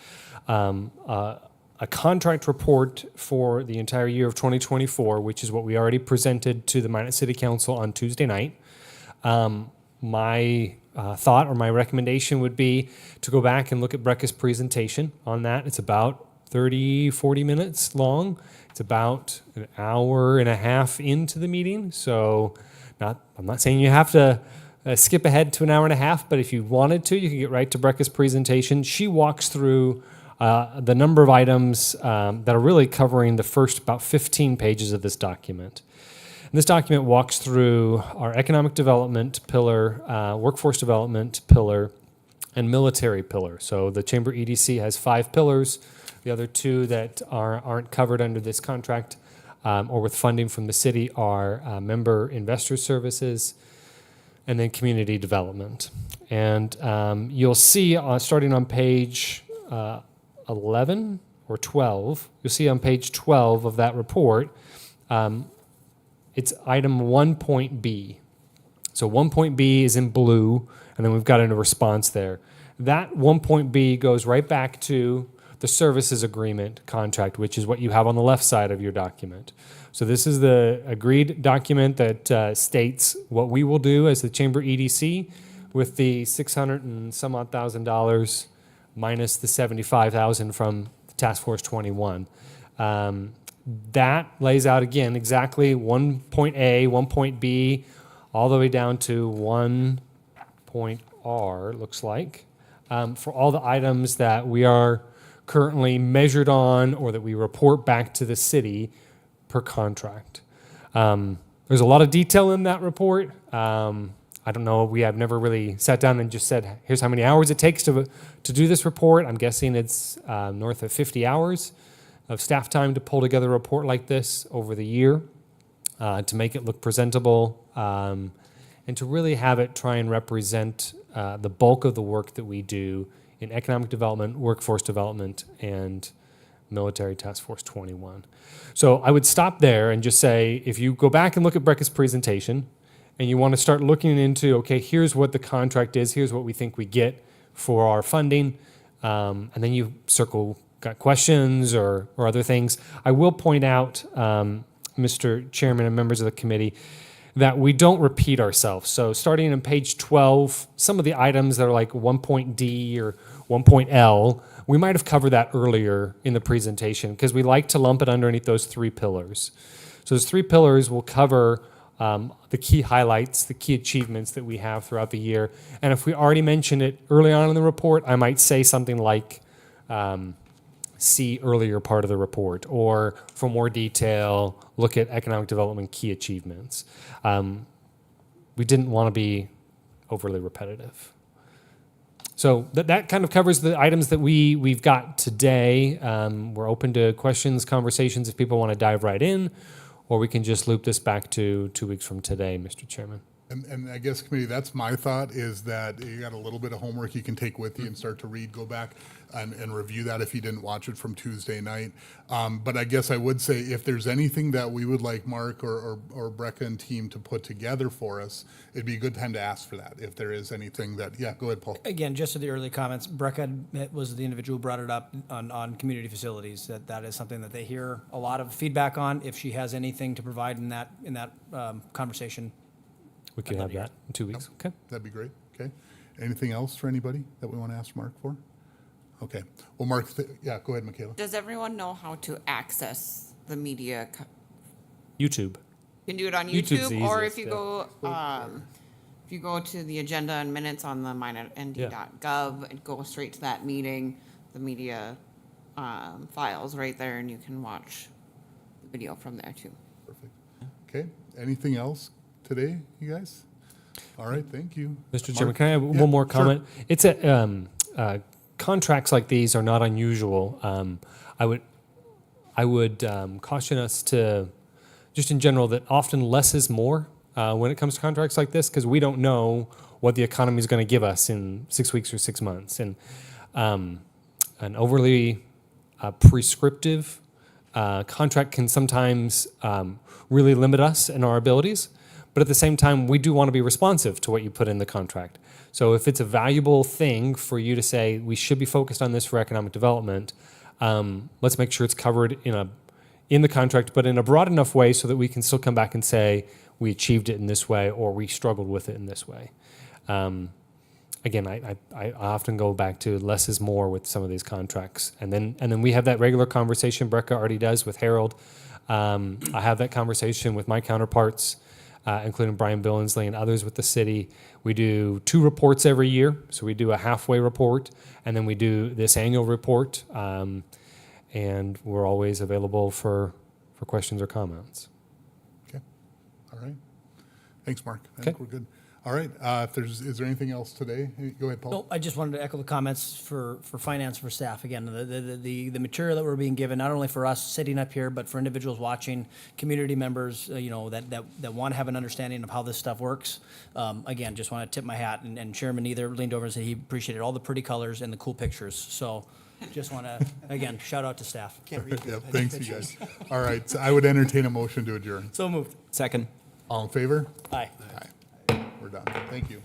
a contract report for the entire year of 2024, which is what we already presented to the Minot City Council on Tuesday night. My thought or my recommendation would be to go back and look at Brecca's presentation on that. It's about 30, 40 minutes long. It's about an hour and a half into the meeting. So I'm not saying you have to skip ahead to an hour and a half, but if you wanted to, you can get right to Brecca's presentation. She walks through the number of items that are really covering the first about 15 pages of this document. And this document walks through our economic development pillar, workforce development pillar, and military pillar. So the Chamber EDC has 5 pillars. The other 2 that aren't covered under this contract or with funding from the city are member investor services, and then community development. And you'll see, starting on page 11 or 12, you'll see on page 12 of that report, it's item 1.B. So 1.B is in blue, and then we've got a response there. That 1.B goes right back to the services agreement contract, which is what you have on the left side of your document. So this is the agreed document that states what we will do as the Chamber EDC with the $600 and some odd thousand minus the $75,000 from Task Force 21. That lays out again exactly 1.A, 1.B, all the way down to 1.R, looks like, for all the items that we are currently measured on or that we report back to the city per contract. There's a lot of detail in that report. I don't know, we have never really sat down and just said, here's how many hours it takes to do this report. I'm guessing it's north of 50 hours of staff time to pull together a report like this over the year, to make it look presentable, and to really have it try and represent the bulk of the work that we do in economic development, workforce development, and Military Task Force 21. So I would stop there and just say, if you go back and look at Brecca's presentation and you want to start looking into, okay, here's what the contract is, here's what we think we get for our funding, and then you circle, got questions or other things. I will point out, Mr. Chairman and members of the committee, that we don't repeat ourselves. So starting on page 12, some of the items that are like 1.D or 1.L, we might have covered that earlier in the presentation because we like to lump it underneath those 3 pillars. So those 3 pillars will cover the key highlights, the key achievements that we have throughout the year. And if we already mentioned it early on in the report, I might say something like, see earlier part of the report, or for more detail, look at economic development key achievements. We didn't want to be overly repetitive. So that kind of covers the items that we've got today. We're open to questions, conversations if people want to dive right in, or we can just loop this back to 2 weeks from today, Mr. Chairman. And I guess, committee, that's my thought, is that you got a little bit of homework you can take with you and start to read, go back and review that if you didn't watch it from Tuesday night. But I guess I would say, if there's anything that we would like Mark or Brecca and team to put together for us, it'd be a good time to ask for that, if there is anything that, yeah, go ahead, Paul. Again, just to the early comments, Brecca was the individual who brought it up on community facilities. That is something that they hear a lot of feedback on. If she has anything to provide in that conversation, We could have that in 2 weeks. Okay. That'd be great, okay? Anything else for anybody that we want to ask Mark for? Okay, well, Mark, yeah, go ahead, Michaela. Does everyone know how to access the media? YouTube. You can do it on YouTube's the YouTube, or easiest, if you go to the agenda and minutes on the MineND.gov, and go straight to that meeting, the media files right there, and you can watch the video from there too. Perfect. Okay, anything else today, you guys? All right, thank you. Mr. Chairman, Mark? can I have Yeah, one more sure. comment? It's contracts like these are not unusual. I would caution us to, just in general, that often less is more when it comes to contracts like this, because we don't know what the economy is going to give us in 6 weeks or 6 months. And an overly prescriptive contract can sometimes really limit us in our abilities. But at the same time, we do want to be responsive to what you put in the contract. So if it's a valuable thing for you to say, we should be focused on this for economic development, let's make sure it's covered in the contract, but in a broad enough way so that we can still come back and say, we achieved it in this way, or we struggled with it in this way. Again, I often go back to less is more with some of these contracts. And then we have that regular conversation Brecca already does with Harold. I have that conversation with my counterparts, including Brian Billingsley and others with the city. We do 2 reports every year. So we do a halfway report, and then we do this annual report. And we're always available for questions or comments. Okay, all right. Thanks, Mark. I Okay. think we're good. All right, is there anything else today? Go ahead, Paul. No, I just wanted to echo the comments for finance, for staff. Again, the material that we're being given, not only for us sitting up here, but for individuals watching, community members, that want to have an understanding of how this stuff works. Again, just want to tip my hat, and Chairman Either leaned over and said he appreciated all the pretty colors and the cool pictures. So just want to, again, shout out to staff. Can't read Yeah, the thanks, you pictures. guys. All right, so I would entertain a motion to adjourn. So moved. Second. All in favor? Aye. We're done. Thank you.